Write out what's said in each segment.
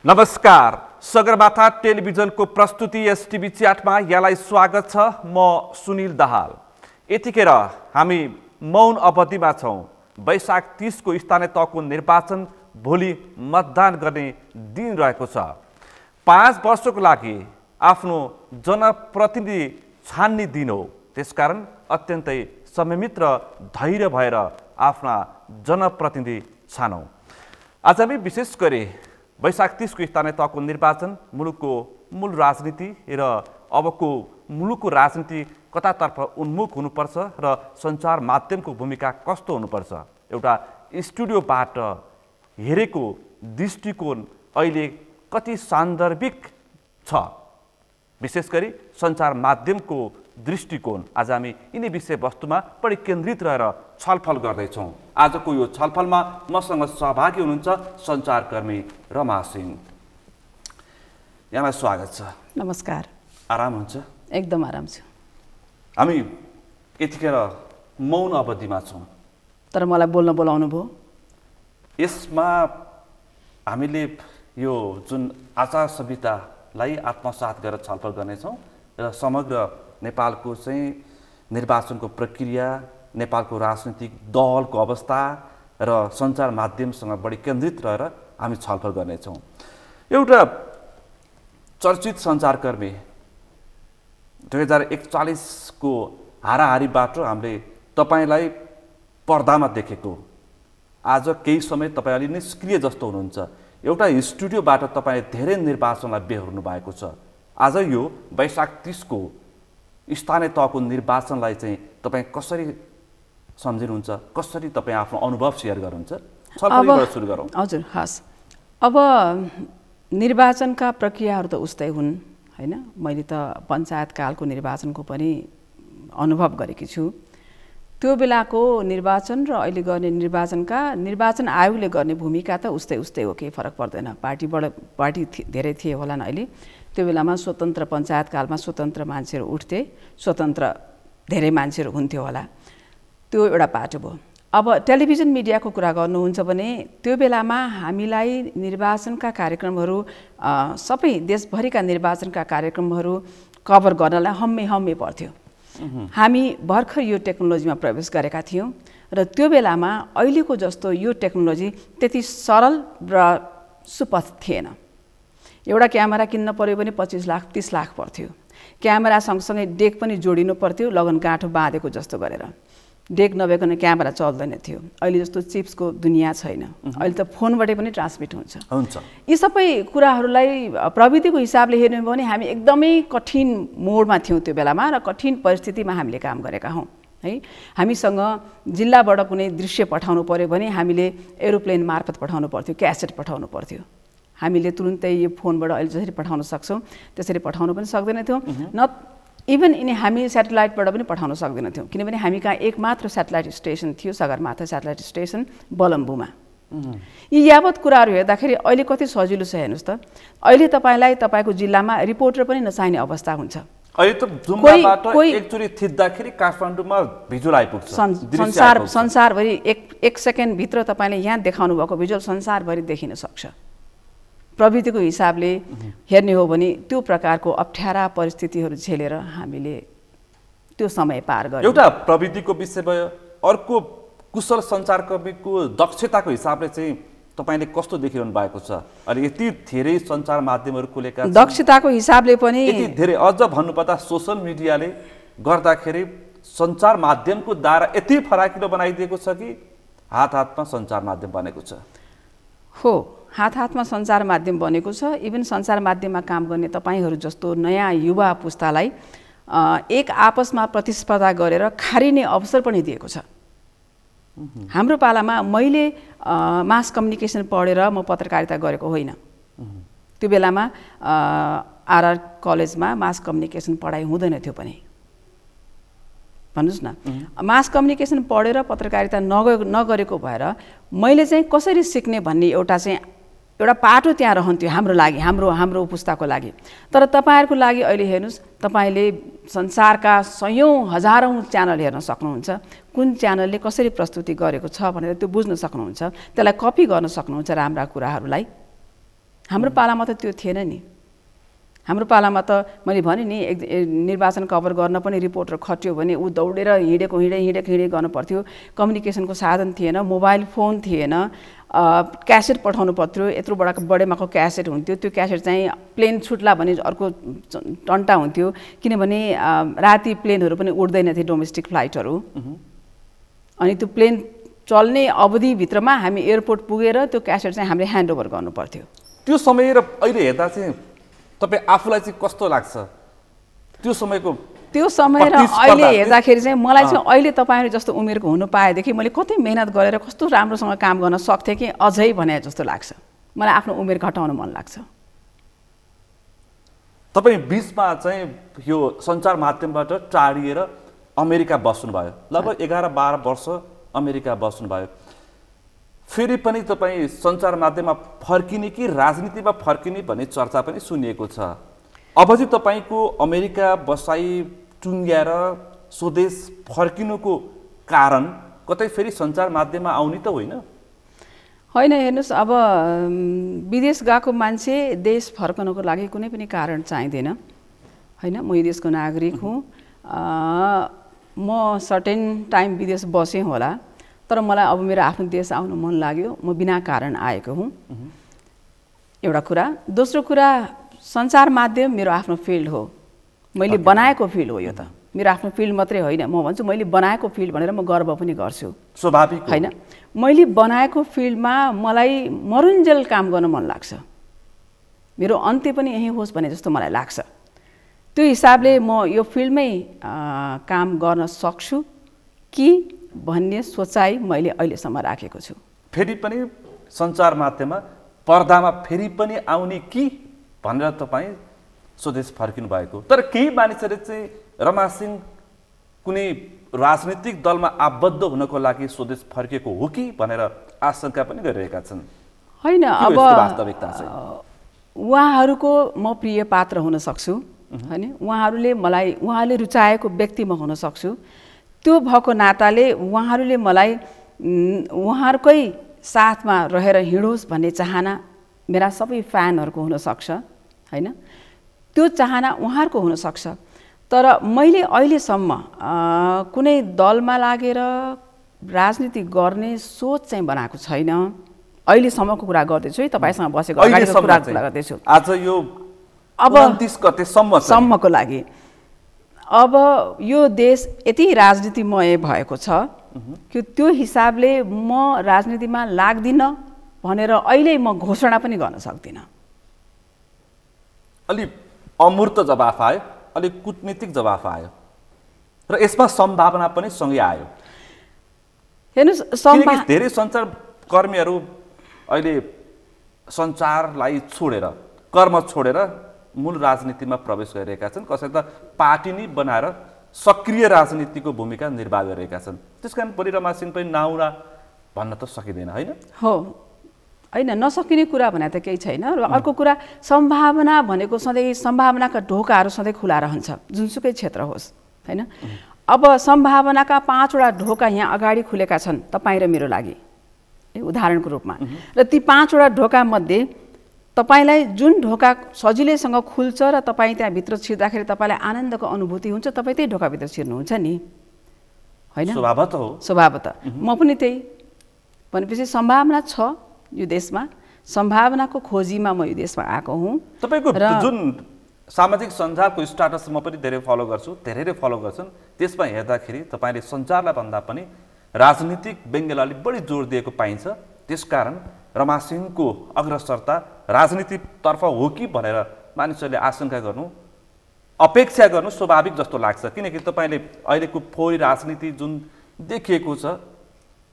नमस्कार, सगरमाथा टेलिभिजनको प्रस्तुति एसटिभी च्याटमा यहाँलाई स्वागत छ। म सुनिल दाहाल। यतिखेर हामी मौन अवधिमा छौँ। वैशाख 30 को स्थानीय तहको निर्वाचन भोलि मतदान गर्ने दिन रहेको छ। 5 वर्षको लागि आफ्नो जनप्रतिनिधि छान्ने दिन हो। त्यसकारण अत्यन्तै संयमित र धैर्य भएर आफ्ना जनप्रतिनिधि छानौँ। आज हामी विशेष गरी वैशाख 30 को स्थानीय तहको निर्वाचन, मुलुकको मूल राजनीति र अबको मुलुकको राजनीति कतातर्फ उन्मुख हुनुपर्छ र सञ्चार माध्यमको भूमिका कस्तो हुनुपर्छ, एउटा स्टुडियोबाट हेरेको दृष्टिकोण अहिले कति सान्दर्भिक छ, विशेष गरी सञ्चार माध्यमको दृष्टिकोण। आज हामी यिनै विषयवस्तुमा बढी केन्द्रित रहेर छलफल गर्दैछौँ। आजको यो छलफलमा मसँग सहभागी हुनुहुन्छ सञ्चारकर्मी रमा सिंह। यहाँलाई स्वागत छ। नमस्कार। आराम हुन्छ? एकदम आराम छु। हामी यतिखेर मौन अवधिमा छौँ, तर मलाई बोल्न बोलाउनु भयो। यसमा हामीले यो जुन आचार संहितालाई आत्मसात गरेर छलफल गर्नेछौँ र समग्र नेपालको चाहिँ निर्वाचनको प्रक्रिया, नेपालको राजनीतिक दलको अवस्था र सञ्चार माध्यमसँग बढी केन्द्रित रहेर हामी छलफल गर्नेछौँ। एउटा चर्चित सञ्चारकर्मी 2041 को हाराहारीबाट हामीले तपाईँलाई पर्दामा देखेको, आज केही समय तपाईँ अलि निष्क्रिय जस्तो हुनुहुन्छ। एउटा स्टुडियोबाट तपाईँ धेरै निर्वाचनलाई बेहोर्नु भएको छ। आज यो वैशाख 30 को स्थानीय तहको निर्वाचनलाई चाहिँ तपाईँ कसरी सम्झिनुहुन्छ, कसरी तपाईँ आफ्नो अनुभव सेयर गर्नुहुन्छ? छलफलबाट सुरु गरौँ। हजुर, हस्। अब निर्वाचनका प्रक्रियाहरू त उस्तै हुन् हैन। मैले त पञ्चायत कालको निर्वाचनको पनि अनुभव गरेकी छु। त्यो बेलाको निर्वाचन र अहिले गर्ने निर्वाचन आयोगले गर्ने भूमिका त उस्तै हो, केही फरक पर्दैन। पार्टी धेरै थिए होलान् अहिले। त्यो बेलामा स्वतन्त्र पञ्चायत कालमा स्वतन्त्र मान्छेहरू उठ्थे, स्वतन्त्र धेरै मान्छेहरू हुन्थ्यो होला। त्यो एउटा पाटो भयो। अब टेलिभिजन मिडियाको कुरा गर्नुहुन्छ भने त्यो बेलामा हामीलाई निर्वाचनका कार्यक्रमहरू, सबै देशभरिका निर्वाचनका कार्यक्रमहरू कभर गर्नलाई हम्मे पर्थ्यो। हामी भर्खर यो टेक्नोलोजीमा प्रवेश गरेका थियौँ र त्यो बेलामा अहिलेको जस्तो यो टेक्नोलोजी त्यति सरल र सुपथ थिएन। एउटा क्यामेरा किन्न पर्यो भने 25 लाख 30 लाख पर्थ्यो। क्यामेरा सँगसँगै डेक पनि जोडिनु पर्थ्यो, लगन गाँठो बाँधेको जस्तो गरेर। डेक नभइकन क्यामेरा चल्दैन थियो। अहिले जस्तो चिप्सको दुनियाँ छैन। अहिले त फोनबाटै पनि ट्रान्समिट हुन्छ। यी सबै कुराहरूलाई प्रविधिको हिसाबले हेर्नु भने हामी एकदमै कठिन मोडमा थियौँ त्यो बेलामा र कठिन परिस्थितिमा हामीले काम गरेका हौँ है। हामीसँग जिल्लाबाट कुनै दृश्य पठाउनु पर्यो भने हामीले एरोप्लेन मार्फत पठाउनु पर्थ्यो, क्यासेट पठाउनु पर्थ्यो। हामीले तुरुन्तै यो फोनबाट अहिले जसरी पठाउन सक्छौँ त्यसरी पठाउनु पनि सक्दैनथ्यौँ। इभन हामी सेटेलाइटबाट पनि पठाउन सक्दैनथ्यौँ, किनभने हामी कहाँ एक मात्र सेटेलाइट स्टेसन थियो, सगरमाथा सेटेलाइट स्टेसन बलम्बुमा। यी यावत कुराहरू हेर्दाखेरि अहिले कति सजिलो छ हेर्नुहोस् त। अहिले तपाईँलाई तपाईँको जिल्लामा रिपोर्टर पनि नचाहिने अवस्था हुन्छ। अहिले त जुम्लाबाट एकचोटि थिच्दाखेरि काठमाडौँमा भिजुअल आइपुग्छ। संसारभरि एक सेकेन्डभित्र तपाईँले यहाँ देखाउनु भएको भिजुअल संसारभरि देखिन सक्छ। प्रविधिको हिसाबले हेर्ने हो भने त्यो प्रकारको अप्ठ्यारा परिस्थितिहरू झेलेर हामीले त्यो समय पार गर्यौँ। एउटा प्रविधिको विषय भयो, अर्को कुशल सञ्चारकर्मीको दक्षताको हिसाबले चाहिँ तपाईँले कस्तो देखिरहनु भएको छ? अहिले यति धेरै सञ्चार माध्यमहरू खुलेका छन्, दक्षताको हिसाबले पनि यति धेरै, अझ भन्नुपर्दा सोसल मिडियाले गर्दाखेरि सञ्चार माध्यमको दायरा यति फराकिलो बनाइदिएको छ कि हात-हातमा सञ्चार माध्यम बनेको छ। हो, हात-हातमा सञ्चार माध्यम बनेको छ। इभन सञ्चार माध्यममा काम गर्ने तपाईँहरू जस्तो नयाँ युवा पुस्तालाई एक आपसमा प्रतिस्पर्धा गरेर खारिने अवसर पनि दिएको छ। हाम्रो पालामा मैले मास कम्युनिकेसन पढेर म पत्रकारिता गरेको होइन। त्यो बेलामा आरआर कलेजमा मास कम्युनिकेसन पढाइ हुँदैन थियो पनि, भन्नुहोस् न। मास कम्युनिकेसन पढेर पत्रकारिता नगरेको भएर मैले चाहिँ कसरी सिक्ने भन्ने एउटा पाटो त्यहाँ रहन्थ्यो हाम्रो लागि, हाम्रो पुस्ताको लागि। तर तपाईँहरूको लागि अहिले हेर्नुहोस्, तपाईँले संसारका सयौँ हजारौँ च्यानल हेर्न सक्नुहुन्छ। कुन च्यानलले कसरी प्रस्तुति गरेको छ भनेर त्यो बुझ्न सक्नुहुन्छ, त्यसलाई कपी गर्न सक्नुहुन्छ राम्रा कुराहरूलाई। हाम्रो पालामा त त्यो थिएन नि। हाम्रो पालामा त मैले भने नि निर्वाचन कभर गर्न पनि रिपोर्टर खट्यो भने ऊ दौडेर हिँडेको गर्नु पर्थ्यो। कम्युनिकेसनको साधन थिएन, मोबाइल फोन थिएन, क्यासेट पठाउनु पर्थ्यो, यत्रो बडेमाको क्यासेट हुन्थ्यो। त्यो क्यासेट चाहिँ प्लेन छुट्ला भने अर्को टन्टा हुन्थ्यो, किनभने राति प्लेनहरू पनि उड्दैन थिए, डोमेस्टिक फ्लाइटहरू। अनि त्यो प्लेन चल्ने अवधिभित्रमा हामी एयरपोर्ट पुगेर त्यो क्यासेट चाहिँ हामीले ह्यान्डओभर गर्नु पर्थ्यो। त्यो समय र अहिले हेर्दा चाहिँ तपाईँ आफूलाई चाहिँ कस्तो लाग्छ त्यो समयको? त्यो समय र अहिले हेर्दाखेरि चाहिँ मलाई चाहिँ अहिले तपाईँहरू जस्तो उमेरको हुनु पाएदेखि मैले कति मेहनत गरेर कस्तो राम्रोसँग काम गर्न सक्थेँ कि अझै भने जस्तो लाग्छ। मलाई आफ्नो उमेर घटाउन मन लाग्छ। तपाईँ बिचमा चाहिँ यो सञ्चार माध्यमबाट टाढिएर अमेरिका बस्नुभयो, लगभग 11-12 वर्ष अमेरिका बस्नुभयो। फेरि पनि तपाईँ सञ्चार माध्यममा फर्किने कि राजनीतिमा फर्किने भन्ने चर्चा पनि सुनिएको छ। अब चाहिँ तपाईँको अमेरिका बसाइ टुङ्ग्याएर स्वदेश फर्किनुको कारण कतै फेरि सञ्चार माध्यममा आउने त होइन? होइन, हेर्नुहोस्, अब विदेश गएको मान्छे देश फर्कनको लागि कुनै पनि कारण चाहिँदैन होइन। म यो देशको नागरिक हुँ, म सर्टेन टाइम विदेश बसेँ होला, तर मलाई अब मेरो आफ्नो देश आउनु मन लाग्यो, म बिना कारण आएको हुँ, एउटा कुरा। दोस्रो कुरा, सञ्चार माध्यम मेरो आफ्नो फिल्ड हो, मैले बनाएको फिल्ड हो। यो त मेरो आफ्नो फिल्ड मात्रै होइन, म भन्छु मैले बनाएको फिल्ड भनेर म गर्व पनि गर्छु। स्वाभाविक होइन, मैले बनाएको फिल्डमा मलाई मरुन्जेल काम गर्न मन लाग्छ, मेरो अन्त्य पनि यही होस् भने जस्तो मलाई लाग्छ। त्यो हिसाबले म यो फिल्डमै काम गर्न सक्छु कि भन्ने सोचाइ मैले अहिलेसम्म राखेको छु। फेरि पनि सञ्चार माध्यममा पर्दामा फेरि पनि आउने कि भनेर तपाईँ स्वदेश फर्किनु भएको। तर केही मानिसहरूले चाहिँ रमा सिंह कुनै राजनीतिक दलमा आबद्ध हुनको लागि स्वदेश फर्किएको हो कि भनेर आशंका पनि गरिरहेका छन्। होइन, अब वास्तविकता चाहिँ उहाँहरूको म प्रिय पात्र हुन सक्छु होइन, उहाँहरूले रुचाएको व्यक्ति म हुन सक्छु। त्यो भएको नाताले उहाँहरूले मलाई उहाँहरूकै साथमा रहेर हिँडोस् भन्ने चाहना मेरा सबै फ्यानहरूको हुनसक्छ होइन। त्यो चाहना उहाँहरूको हुनसक्छ, तर मैले अहिलेसम्म कुनै दलमा लागेर राजनीति गर्ने सोच चाहिँ बनाएको छैन। अहिलेसम्मको कुरा गर्दैछु है, तपाईँसँग बसेको अगाडिको कुरा गर्दैछु। आज यो अब 29 गतेसम्मको लागि अब यो देश यति राजनीतिमय भएको छ कि त्यो हिसाबले म राजनीतिमा लाग्दिनँ भनेर अहिले म घोषणा पनि गर्न सक्दिनँ। अलि अमूर्त जवाफ आयो, अलि कूटनीतिक जवाफ आयो र यसमा सम्भावना पनि सँगै आयो। हेर्नुहोस्, धेरै सञ्चारकर्मीहरू अहिले सञ्चारलाई छोडेर, कर्म छोडेर मूल राजनीतिमा प्रवेश गरिरहेका छन्, कसै त पार्टी नै बनाएर सक्रिय राजनीतिको भूमिका निर्वाह गरिरहेका छन्। त्यसकारण पनि रमा सिंह पनि नआउला भन्न त सकिँदैन होइन। हो, होइन, नसकिने कुरा भने त केही छैन। र अर्को कुरा, सम्भावना भनेको सधैँ सम्भावनाका ढोकाहरू सधैँ खुला रहन्छ, जुनसुकै क्षेत्र होस् होइन। अब सम्भावनाका 5वटा ढोका यहाँ अगाडि खुलेका छन् तपाईँ र मेरो लागि उदाहरणको रूपमा, र ती 5वटा ढोकामध्ये तपाईँलाई जुन ढोका सजिलैसँग खुल्छ र तपाईँ त्यहाँभित्र छिर्दाखेरि तपाईँलाई आनन्दको अनुभूति हुन्छ, तपाईँ त्यही ढोकाभित्र छिर्नुहुन्छ नि होइन। स्वभावतः हो, स्वभावतः म पनि त्यही भनेपछि सम्भावना छ यो देशमा, सम्भावनाको खोजीमा म यो देशमा आएको हुँ। तपाईँको जुन सामाजिक सञ्जालको स्टाटस म पनि धेरै फलो गर्छु, धेरैले फलो गर्छन्, त्यसमा हेर्दाखेरि तपाईँले सञ्चारलाई भन्दा पनि राजनीतिक व्यङ्ग्यलाई बढी जोड दिएको पाइन्छ। त्यसकारण रमा सिंहको अग्रसरता राजनीतितर्फ हो कि भनेर मानिसहरूले आशंका गर्नु, अपेक्षा गर्नु स्वाभाविक जस्तो लाग्छ। किनकि तपाईँले अहिलेको फोहोरी राजनीति जुन देखिएको छ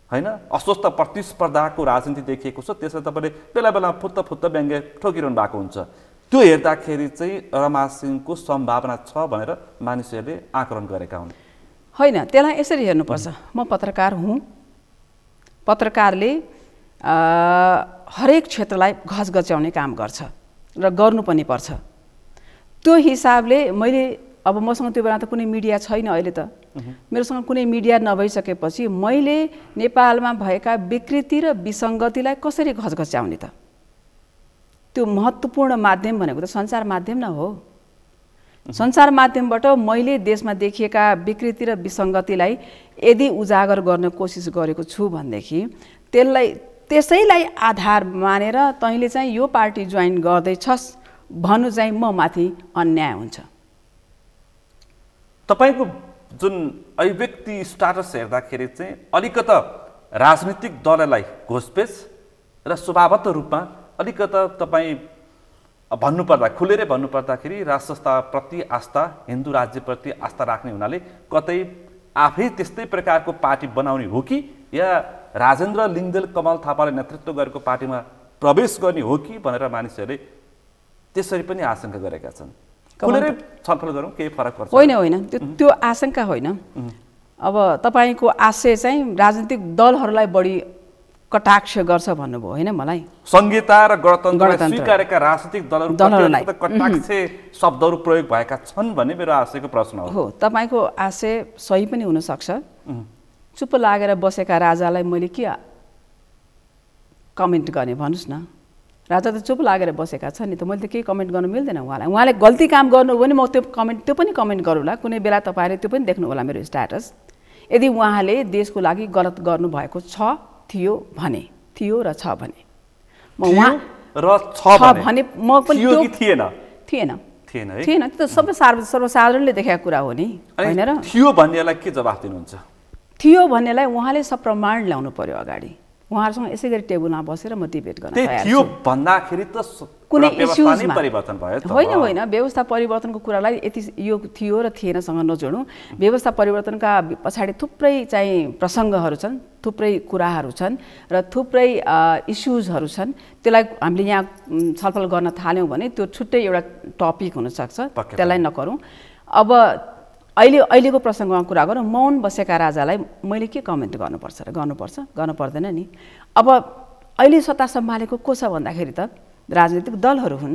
होइन, अस्वस्थ प्रतिस्पर्धाको राजनीति देखिएको छ, त्यसलाई तपाईँले बेला बेला फुत्त व्यङ्ग्य ठोकिरहनु भएको हुन्छ। त्यो हेर्दाखेरि चाहिँ रमा सिंहको सम्भावना छ भनेर मानिसहरूले आकलन गरेका हुन् होइन। त्यसलाई यसरी हेर्नुपर्छ, म पत्रकार हुँ, पत्रकारले हरेक क्षेत्रलाई घचघच्याउने काम गर्छ र गर्नु पनि पर्छ। त्यो हिसाबले मैले अब मसँग त्यो बेला त कुनै मिडिया छैन, अहिले त मेरोसँग कुनै मिडिया नभइसकेपछि मैले नेपालमा भएका विकृति र विसङ्गतिलाई कसरी घचघच्याउने त, त्यो महत्त्वपूर्ण माध्यम भनेको त सञ्चार माध्यम न हो। सञ्चार माध्यमबाट मैले देशमा देखिएका विकृति र विसङ्गतिलाई यदि उजागर गर्न कोसिस गरेको छु भनेदेखि त्यसैलाई आधार मानेर तैँले चाहिँ यो पार्टी जोइन गर्दैछस् भन्नु चाहिँ म माथि अन्याय हुन्छ। तपाईँको जुन अभिव्यक्ति स्टाटस हेर्दाखेरि चाहिँ अलिकता राजनीतिक दललाई घोषपेच र स्वभावत रूपमा अलिकता तपाईँ भन्नुपर्दा खुलेरै भन्नुपर्दाखेरि राष्ट्र संस्थाप्रति आस्था, हिन्दू राज्यप्रति आस्था राख्ने हुनाले कतै आफै त्यस्तै प्रकारको पार्टी बनाउने हो कि या राजेन्द्र लिङ्गदेल कमल थापाले नेतृत्व गरेको पार्टीमा प्रवेश गर्ने हो कि भनेर मानिसहरूले त्यसरी पनि आशंका गरेका छन्। खुलेरै छलफल गरौँ, केही फरक पर्छ? होइन, त्यो आशंका होइन। अब तपाईँको आशय चाहिँ राजनीतिक दलहरूलाई बढी कटाक्ष गर्छ भन्नुभयो होइन मलाई। संहिता र गणतन्त्र स्वीकारेका राजनीतिक दलहरूलाई कटाक्ष शब्दहरू प्रयोग भएका छन् भन्ने मेरो आशयको प्रश्न हो। तपाईँको आशय सही पनि हुनसक्छ। चुप लागेर बसेका राजालाई मैले के कमेन्ट गर्ने भन्नुहोस् न। राजा त चुप लागेर बसेका छन् नि त, मैले त केही कमेन्ट गर्नु मिल्दैन उहाँलाई। उहाँले गल्ती काम गर्नु हो भने म त्यो पनि कमेन्ट गरौँला। कुनै बेला तपाईँले त्यो पनि देख्नु होला मेरो स्ट्याटस। यदि उहाँले देशको लागि गलत गर्नुभएको थियो र छ भने म पनि थिएन त्यो त सबै सर्वसाधारणले देखेको कुरा हो नि, होइन र? थियो भन्नेलाई के जवाफ दिनुहुन्छ? थियो भन्नेलाई उहाँले सप्रमाण ल्याउनु पर्यो अगाडि। उहाँहरूसँग यसै गरी टेबलमा बसेर म डिबेट गर्न तयार छु। थियो भन्दाखेरि त कुनै इस्युजमा परिवर्तन भयो त? होइन, व्यवस्था परिवर्तनको कुरालाई यति यो थियो र थिएनसँग नजोडौँ। व्यवस्था परिवर्तनका पछाडि थुप्रै चाहिँ प्रसङ्गहरू छन्, थुप्रै कुराहरू छन् र थुप्रै इस्युजहरू छन्। त्यसलाई हामीले यहाँ छलफल गर्न थाल्यौँ भने त्यो छुट्टै एउटा टपिक हुनसक्छ, त्यसलाई नगरौँ। अब अहिलेको प्रसङ्गमा कुरा गरौँ। मौन बसेका राजालाई मैले के कमेन्ट गर्नुपर्छ र गर्नु पर्दैन नि। अब अहिले सत्ता सम्हालेको को छ भन्दाखेरि त राजनीतिक दलहरू हुन्।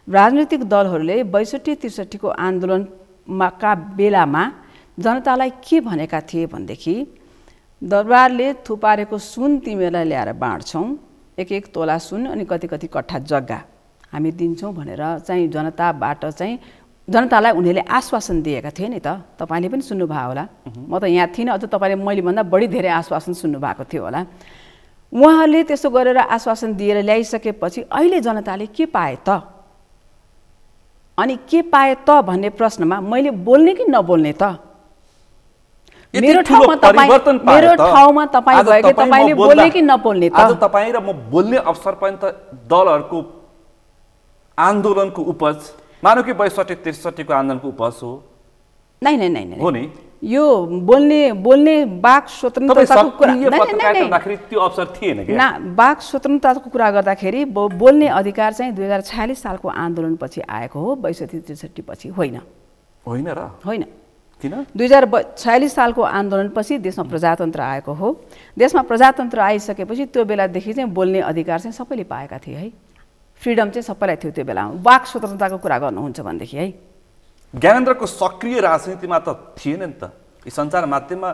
राजनीतिक दलहरूले 62-63 को आन्दोलनका बेलामा जनतालाई के भनेका थिए भनेदेखि दरबारले थुपारेको सुन तिमीलाई ल्याएर बाँड्छौँ, 1-1 तोला सुन अनि कति कट्ठा जग्गा हामी दिन्छौँ भनेर चाहिँ जनतालाई उनीहरूले आश्वासन दिएका थिए नि त। तपाईँले पनि सुन्नुभयो होला, म त यहाँ थिइनँ, अझ तपाईँले मैले भन्दा बढी धेरै आश्वासन सुन्नुभएको थियो होला। उहाँहरूले त्यसो गरेर आश्वासन दिएर ल्याइसकेपछि अहिले जनताले के पाए त? अनि के पाए त भन्ने प्रश्नमा मैले बोल्ने कि नबोल्ने त? मेरो ठाउँमा तपाईँ गएको, तपाईँले बोल्ने कि नबोल्ने त? आज तपाईँ र म बोल्ने अवसर पनि त दलहरूको आन्दोलनको उपज, मानौ कि 62-63 को आन्दोलनको उपज हो। नै हो नि, यो बोल्ने वाक स्वतन्त्रताको कुरा त्यो अवसर थिएन के? वाक स्वतन्त्रताको कुरा गर्दाखेरि बोल्ने अधिकार चाहिँ 2046 सालको आन्दोलनपछि आएको हो, 62-63 पछि होइन र? होइन, किन? 2046 सालको आन्दोलनपछि देशमा प्रजातन्त्र आएको हो। देशमा प्रजातन्त्र आइसकेपछि त्यो बेलादेखि चाहिँ बोल्ने अधिकार चाहिँ सबैले पाएका थिए है, फ्रिडम चाहिँ सबैलाई थियो त्यो बेलामा। वाक स्वतन्त्रताको कुरा गर्नुहुन्छ भनेदेखि है, ज्ञानेन्द्रको सक्रिय राजनीतिमा त थिएन नि त। यी सञ्चार माध्यममा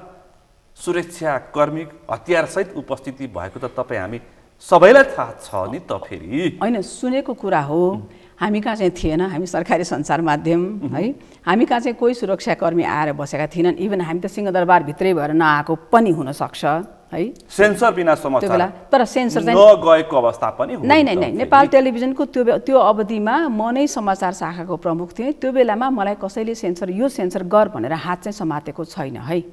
सुरक्षा कर्मी हतियारसहित उपस्थिति भएको त तपाईँ हामी सबैलाई थाहा छ नि त। फेरि होइन, सुनेको कुरा हो, हामी कहाँ चाहिँ थिएन। हामी सरकारी सञ्चार माध्यम है, हामी कहाँ चाहिँ कोही सुरक्षाकर्मी आएर बसेका थिएनन्। इभन हामी त सिंहदरबारभित्रै भएर नआएको पनि हुनसक्छ है, सेन्सर बिना समाचार त्यो बेला। तर सेन्सर चाहिँ नगएको अवस्था पनि हो। नै नेपाल टेलिभिजनको त्यो अवधिमा म नै समाचार शाखाको प्रमुख थिएँ। त्यो बेलामा मलाई कसैले यो सेन्सर गर भनेर हात चाहिँ समातेको छैन है।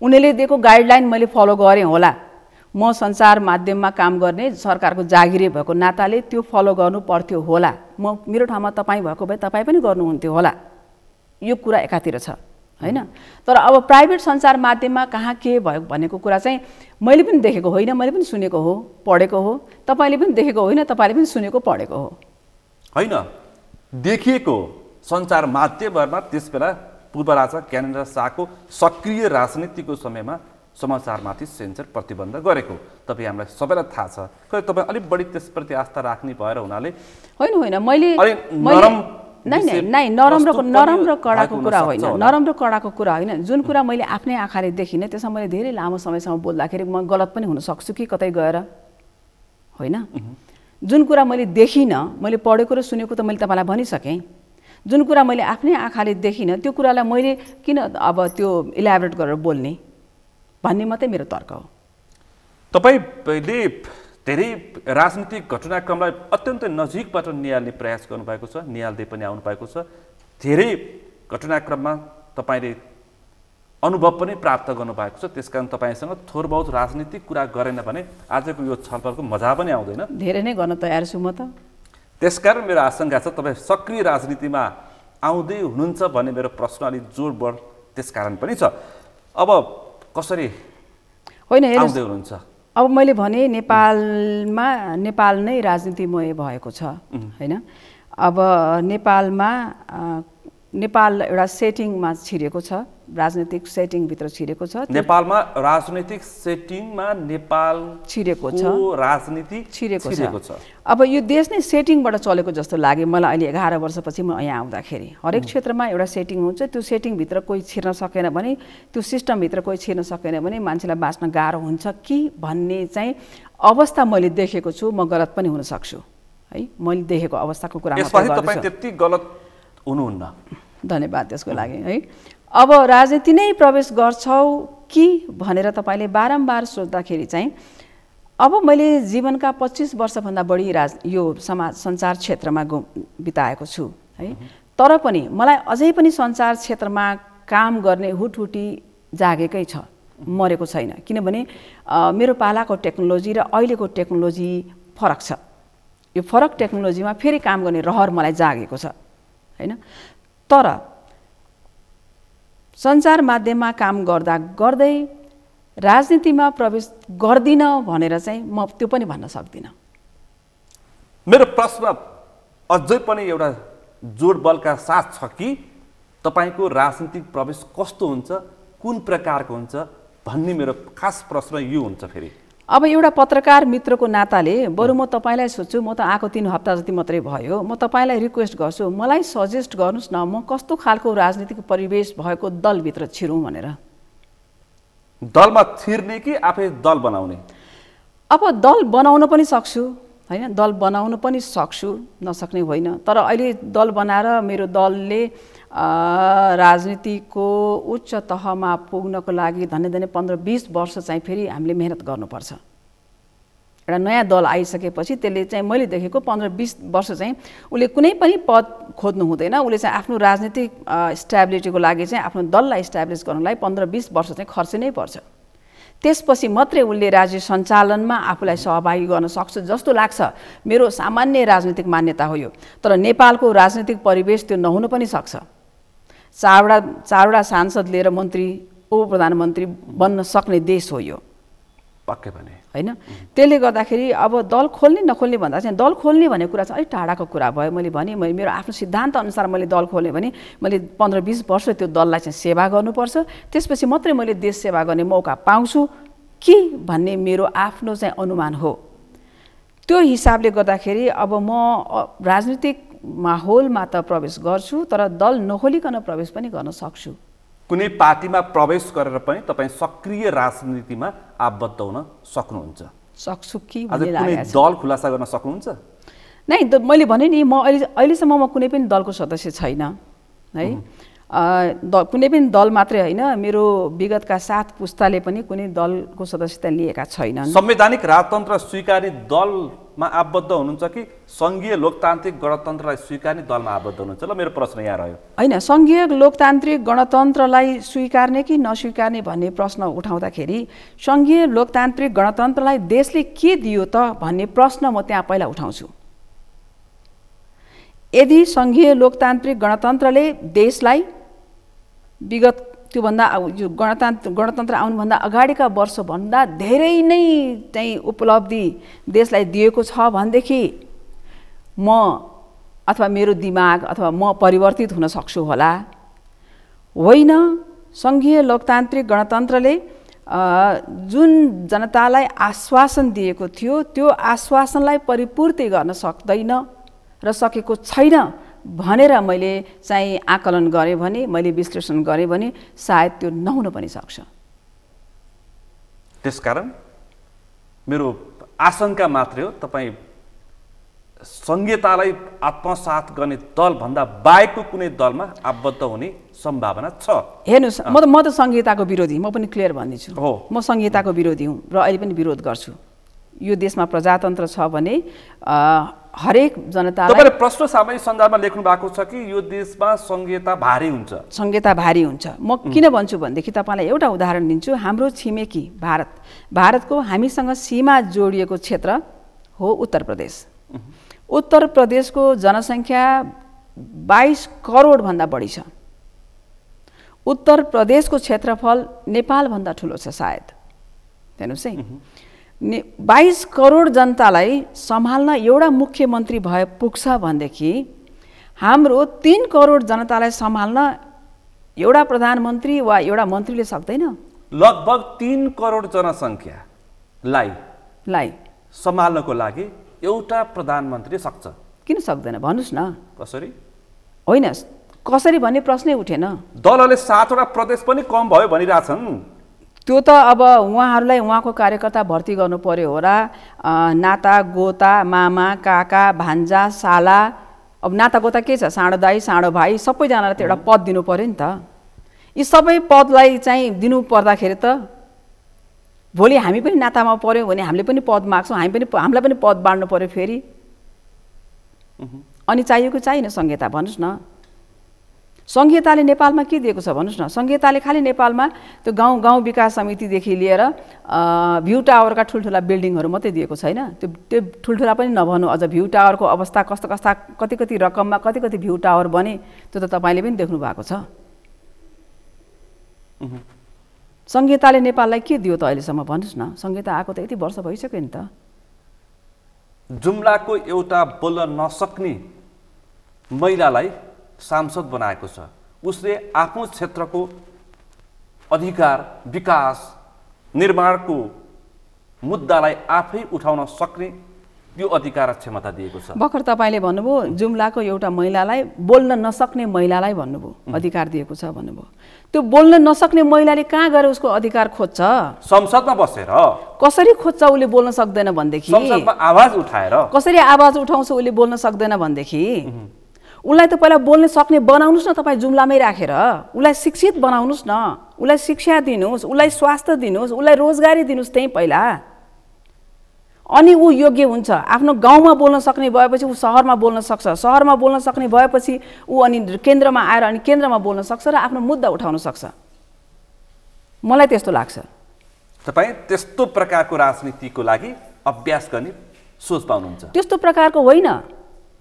उनीहरूले दिएको गाइडलाइन मैले फलो गरेँ होला। म सञ्चार माध्यममा काम गर्ने सरकारको जागिरे भएको नाताले त्यो फलो गर्नु पर्थ्यो होला। मेरो ठाउँमा तपाईँ भएको भए तपाईँ पनि गर्नुहुन्थ्यो होला। यो कुरा एकातिर छ होइन। तर अब प्राइभेट सञ्चार माध्यममा कहाँ के भयो भनेको कुरा चाहिँ मैले पनि देखेको होइन, मैले पनि सुनेको हो, पढेको हो। तपाईँले पनि देखेको होइन, तपाईँले पनि सुनेको पढेको हो होइन। देखिएको सञ्चार माध्यमहरूमा त्यसबेला पूर्व राजा ज्ञानेन्द्र शाहको सक्रिय राजनीतिको समयमा समाचारमाथि सेन्सर प्रतिबन्ध गरेको तपाईँ हामीलाई सबैलाई थाहा छ। खै तपाईँ अलिक बढी त्यसप्रति आस्था राख्ने भएर हुनाले होइन मैले नरम र कडाको कुरा होइन, नरम र कडाको कुरा होइन। जुन कुरा मैले आफ्नै आँखाले देखिनँ त्यसमा मैले धेरै लामो समयसम्म बोल्दाखेरि म गलत पनि हुन सक्छु कि कतै गएर होइन। जुन कुरा मैले देखिनँ, मैले पढेको र सुनेको त मैले तपाईँलाई भनिसकेँ। जुन कुरा मैले आफ्नै आँखाले देखिनँ त्यो कुरालाई मैले किन अब त्यो इलाबोरेट गरेर बोल्ने भन्ने मात्रै मेरो तर्क हो। तपाईँले धेरै राजनीतिक घटनाक्रमलाई अत्यन्तै नजिकबाट निहाल्ने प्रयास गर्नुभएको छ, निहाल्दै पनि आउनु भएको छ। धेरै घटनाक्रममा तपाईँले अनुभव पनि प्राप्त गर्नुभएको छ, त्यसकारण तपाईँसँग थोर बहुत राजनीतिक कुरा गरेन भने आजको यो छलफलको मजा पनि आउँदैन। धेरै नै गर्न तयार छु म त। त्यसकारण मेरो आशंका छ तपाईँ सक्रिय राजनीतिमा आउँदै हुनुहुन्छ भन्ने मेरो प्रश्न अलिक जोड बढ त्यसकारण पनि छ। अब कसरी होइन आउँदै हुनुहुन्छ? अब मैले भने नेपाल नै राजनीतिमय भएको छ होइन। अब नेपाल एउटा सेटिङमा छिरेको छ, राजनीतिक सेटिङभित्र छिरेको छ। नेपालमा राजनीतिक सेटिङमा नेपाल छिरेको छ, राजनीति छिरेको छ। अब यो देश नै सेटिङबाट चलेको जस्तो लाग्यो मलाई अहिले 11 वर्षपछि म यहाँ आउँदाखेरि। हरेक क्षेत्रमा एउटा सेटिङ हुन्छ, त्यो सेटिङभित्र कोही छिर्न सकेन भने, त्यो सिस्टमभित्र कोही छिर्न सकेन भने मान्छेलाई बाँच्न गाह्रो हुन्छ कि भन्ने चाहिँ अवस्था मैले देखेको छु। म गलत पनि हुन सक्छु है, मैले देखेको अवस्थाको कुरा यसपछि तपाईँ त्यति गलत हुनुहुन्न। धन्यवाद त्यसको लागि है। अब राजनीति नै प्रवेश गर्छौ कि भनेर तपाईँले बारम्बार सोच्दाखेरि चाहिँ अब मैले जीवनका 25 वर्षभन्दा बढी यो समाज सञ्चार क्षेत्रमा बिताएको छु है। तर पनि मलाई अझै पनि सञ्चार क्षेत्रमा काम गर्ने हुटहुटी जागेकै छ, मरेको छैन। किनभने मेरो पालाको टेक्नोलोजी र अहिलेको टेक्नोलोजी फरक छ। यो फरक टेक्नोलोजीमा फेरि काम गर्ने रहर मलाई जागेको छ हैन। तर सञ्चार माध्यममा काम गर्दा गर्दै राजनीतिमा प्रवेश गर्दिन भनेर चाहिँ म त्यो पनि भन्न सक्दिनँ। मेरो प्रश्न अझै पनि एउटा जोड बलका साथ छ कि तपाईको राजनीतिक प्रवेश कस्तो हुन्छ, कुन प्रकारको हुन्छ भन्ने मेरो खास प्रश्न यो हुन्छ। फेरि अब एउटा पत्रकार मित्रको नाताले बरु म तपाईँलाई सोध्छु, म त आएको 3 हप्ता जति मात्रै भयो, म तपाईँलाई रिक्वेस्ट गर्छु मलाई सजेस्ट गर्नुहोस् न म कस्तो खालको राजनीतिक परिवेश भएको दलभित्र छिरौँ भनेर। दलमा छिर्ने कि आफै दल बनाउने? अब दल बनाउन पनि सक्छु हैन, दल बनाउन पनि सक्छु, नसक्ने होइन। तर अहिले दल बनाएर मेरो दलले राजनीतिको उच्च तहमा पुग्नको लागि धन्य 15-20 वर्ष चाहिँ फेरि हामीले मेहनत गर्नुपर्छ। एउटा नयाँ दल आइसकेपछि त्यसले चाहिँ मैले देखेको 15-20 वर्ष चाहिँ उसले कुनै पनि पद खोज्नु हुँदैन। उसले चाहिँ आफ्नो राजनीतिक स्ट्याबिलिटीको लागि चाहिँ आफ्नो दललाई इस्टाब्लिस गर्नलाई 15-20 वर्ष चाहिँ खर्चिनै पर्छ। त्यसपछि मात्रै उसले राज्य सञ्चालनमा आफूलाई सहभागी गर्न सक्छ जस्तो लाग्छ। मेरो सामान्य राजनीतिक मान्यता हो यो। तर नेपालको राजनीतिक परिवेश त्यो नहुन पनि सक्छ। चारवटा सांसद लिएर मन्त्री उप प्रधानमन्त्री बन्न सक्ने देश हो यो, पक्कै पनि हैन। त्यसले गर्दाखेरि अब दल खोल्ने नखोल्ने भन्दा चाहिँ दल खोल्ने भन्ने कुरा चाहिँ अलिक टाढाको कुरा भयो। मैले भने मेरो आफ्नो सिद्धान्त अनुसार मैले दल खोल्ने भने मैले 15-20 वर्ष त्यो दललाई चाहिँ सेवा गर्नुपर्छ, त्यसपछि मात्रै मैले देश सेवा गर्ने मौका पाउँछु कि भन्ने मेरो आफ्नो चाहिँ अनुमान हो। त्यो हिसाबले गर्दाखेरि अब म राजनीतिक माहौलमा त प्रवेश गर्छु, तर दल नखोलिकन प्रवेश पनि गर्न सक्छु। कुनै पार्टीमा प्रवेश गरेर पनि तपाईँ सक्रिय राजनीतिमा आबद्ध हुन सक्नुहुन्छ? सक्छु कि भन्ने लागेको छ। कुनै दल खुलासा गर्न सक्नुहुन्छ? नै, मैले भने नि म अहिलेसम्म म कुनै पनि दलको सदस्य छैन है। कुनै पनि दल मात्रै होइन, मेरो विगतका 7 पुस्ताले पनि कुनै दलको सदस्यता लिएका छैनन्। संवैधानिक राजतन्त्र स्वीकार्ने दलमा आबद्ध हुनुहुन्छ कि सङ्घीय लोकतान्त्रिक गणतन्त्रलाई स्वीकार्ने दलमा आबद्ध हुनुहुन्छ? ल, मेरो प्रश्न यहाँ रह्यो। होइन, सङ्घीय लोकतान्त्रिक गणतन्त्रलाई स्वीकार्ने कि नस्वीकार्ने भन्ने प्रश्न उठाउँदाखेरि सङ्घीय लोकतान्त्रिक गणतन्त्रलाई देशले के दियो त भन्ने प्रश्न म त्यहाँ पहिला उठाउँछु। यदि सङ्घीय लोकतान्त्रिक गणतन्त्रले देशलाई विगत त्योभन्दा यो गणतन्त्र आउनुभन्दा अगाडिका वर्षभन्दा धेरै नै चाहिँ उपलब्धि देशलाई दिएको छ भनेदेखि म अथवा मेरो दिमाग अथवा म परिवर्तित हुन सक्छु होला। होइन, सङ्घीय लोकतान्त्रिक गणतन्त्रले जुन जनतालाई आश्वासन दिएको थियो त्यो आश्वासनलाई परिपूर्ति गर्न सक्दैन र सकेको छैन भनेर मैले चाहिँ आकलन गरेँ भने, मैले विश्लेषण गरेँ भने सायद त्यो नहुन पनि सक्छ। त्यसकारण मेरो आशंका मात्रै हो, तपाईँ संहितालाई आत्मसात गर्ने दलभन्दा बाहेकको कुनै दलमा आबद्ध हुने सम्भावना छ? हेर्नुहोस्, म त संहिताको विरोधी, म पनि क्लियर भनिदिन्छु। हो, म संहिताको विरोधी हुँ र अहिले पनि विरोध गर्छु। यो देशमा प्रजातन्त्र छ भने हरेक जनतालाई तपाईले प्रश्न सामयिक सन्दर्भमा लेख्नु भएको छ कि यो देशमा संहिता भारी हुन्छ। संहिता भारी हुन्छ। म किन भन्छु भनेदेखि तपाईँलाई एउटा उदाहरण दिन्छु। हाम्रो छिमेकी भारतको हामीसँग सीमा जोडिएको क्षेत्र हो उत्तर प्रदेश। उत्तर प्रदेशको जनसङ्ख्या 22 करोडभन्दा बढी छ। उत्तर प्रदेशको क्षेत्रफल नेपालभन्दा ठुलो छ सायद। हेर्नुहोस् है, 22 करोड जनतालाई सम्हाल्न एउटा मुख्यमन्त्री भए पुग्छ भनेदेखि हाम्रो 3 करोड जनतालाई सम्हाल्न एउटा प्रधानमन्त्री वा एउटा मन्त्रीले सक्दैन। लगभग 3 करोड जनसङ्ख्यालाई सम्हाल्नको लागि एउटा प्रधानमन्त्री सक्छ। किन सक्दैन भन्नुहोस् न? कसरी? होइन, कसरी भन्ने प्रश्नै उठेन। दलहरूले 7 वटा प्रदेश पनि कम भयो भनिरहेछन्। त्यो त अब उहाँहरूलाई उहाँको कार्यकर्ता भर्ती गर्नु पर्यो होला। नाता गोता, मामा काका भान्जा साला, अब नाता गोता के छ? साँडो दाई साँडो भाइ सबैजनालाई त एउटा पद दिनु पर्यो नि त। यी सबै पदलाई चाहिँ दिनु पर्दाखेरि त भोलि हामी पनि नातामा पर्यौँ भने हामीले पनि पद माग्छौँ, हामीलाई पनि पद बाँड्नु पर्यो फेरि। अनि चाहिएको चाहिएन संहिता? भन्नुहोस् न। संहिताले नेपालमा के दिएको छ भन्नुहोस् न? संहिताले खालि नेपालमा त्यो गाउँ विकास समितिदेखि लिएर भ्यू टावरका ठुल्ठुला बिल्डिङहरू मात्रै दिएको छैन। त्यो ठुल्ठुला पनि नभन्नु, अझ भ्यू टावरको अवस्था कति रकममा कति भ्यू टावर बने त्यो त तपाईँले पनि देख्नु भएको छ। संहिताले नेपाललाई के दियो त अहिलेसम्म भन्नुहोस् न? संहिता आएको त यति वर्ष भइसक्यो नि त। जुम्लाको एउटा बोल्न नसक्ने महिलालाई सांसद बनाएको छ। उसले आफ्नो क्षेत्रको अधिकार, विकास, निर्माणको मुद्दालाई आफै उठाउन सक्ने यो अधिकार र क्षमता दिएको छ। भर्खर तपाईँले भन्नुभयो जुम्लाको एउटा महिलालाई, बोल्न नसक्ने महिलालाई भन्नुभयो अधिकार दिएको छ भन्नुभयो। त्यो बोल्न नसक्ने महिलाले कहाँ गएर उसको अधिकार खोज्छ? संसदमा बसेर। कसरी खोज्छ? उसले बोल्न सक्दैन भनेदेखि। संसदमा आवाज उठाएर। कसरी आवाज उठाउँछ उसले बोल्न सक्दैन भनेदेखि? उसलाई त पहिला बोल्न सक्ने बनाउनुहोस् न तपाईँ, जुम्लामै राखेर। उसलाई शिक्षित बनाउनुहोस् न, उसलाई शिक्षा दिनुहोस्, उसलाई स्वास्थ्य दिनुहोस्, उसलाई रोजगारी दिनुहोस् त्यहीँ पहिला। अनि ऊ योग्य हुन्छ। आफ्नो गाउँमा बोल्न सक्ने भएपछि ऊ सहरमा बोल्न सक्छ, सहरमा बोल्न सक्ने भएपछि ऊ अनि केन्द्रमा आएर अनि केन्द्रमा बोल्न सक्छ र आफ्नो मुद्दा उठाउन सक्छ। मलाई त्यस्तो लाग्छ। तपाईँ त्यस्तो प्रकारको राजनीतिको लागि अभ्यास गर्ने सोच पाउनुहुन्छ? त्यस्तो प्रकारको होइन,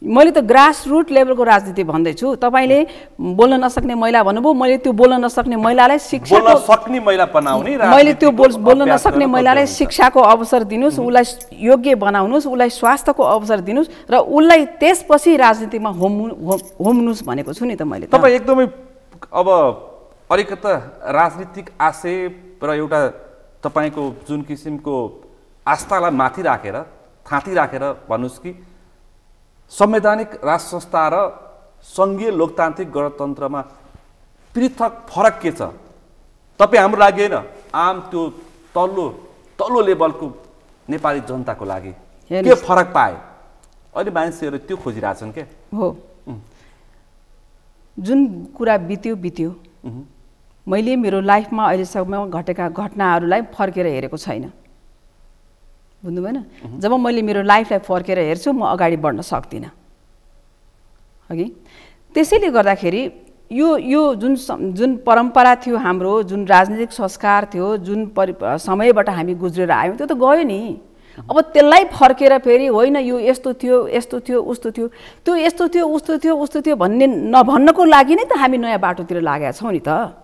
मैले त ग्रासरुट लेभलको राजनीति भन्दैछु। तपाईँले बोल्न नसक्ने महिला भन्नुभयो, मैले त्यो बोल्न नसक्ने महिलालाई शिक्षा, बोल्न सक्ने महिला बनाउने, मैले त्यो बोल्न नसक्ने महिलालाई शिक्षाको अवसर दिनुहोस्, उसलाई योग्य बनाउनुहोस्, उसलाई स्वास्थ्यको अवसर दिनुहोस् र उसलाई त्यसपछि राजनीतिमा होम्नुहोस् भनेको छु नि त मैले। तपाईँ एकदमै अब अलिकता राजनीतिक आशय र एउटा तपाईँको जुन किसिमको आस्थालाई माथि राखेर, थाँती राखेर भन्नुहोस् कि संवैधानिक राज संस्था र सङ्घीय लोकतान्त्रिक गणतन्त्रमा पृथक फरक के छ? तपाईँ हाम्रो लागि होइन, आम त्यो तल्लो लेभलको नेपाली जनताको लागि के फरक पाए? अहिले मान्छेहरू त्यो खोजिरहेछन् के? हो, जुन कुरा बित्यो। मैले मेरो लाइफमा अहिलेसम्म घटेका घटनाहरूलाई फर्केर हेरेको छैन। बुझ्नु भएन? जब मैले मेरो लाइफलाई फर्केर हेर्छु म अगाडि बढ्न सक्दिनँ। अघि त्यसैले गर्दाखेरि यो जुन परम्परा थियो हाम्रो, जुन राजनीतिक संस्कार थियो, जुन समयबाट हामी गुज्रेर आयौँ त्यो त गयो नि। अब त्यसलाई फर्केर फेरि होइन यो यस्तो थियो, यस्तो थियो, उस्तो थियो, त्यो यस्तो थियो, उस्तो थियो, उस्तो थियो भन्नको लागि नै त हामी नयाँ बाटोतिर लागेका छौँ नि त।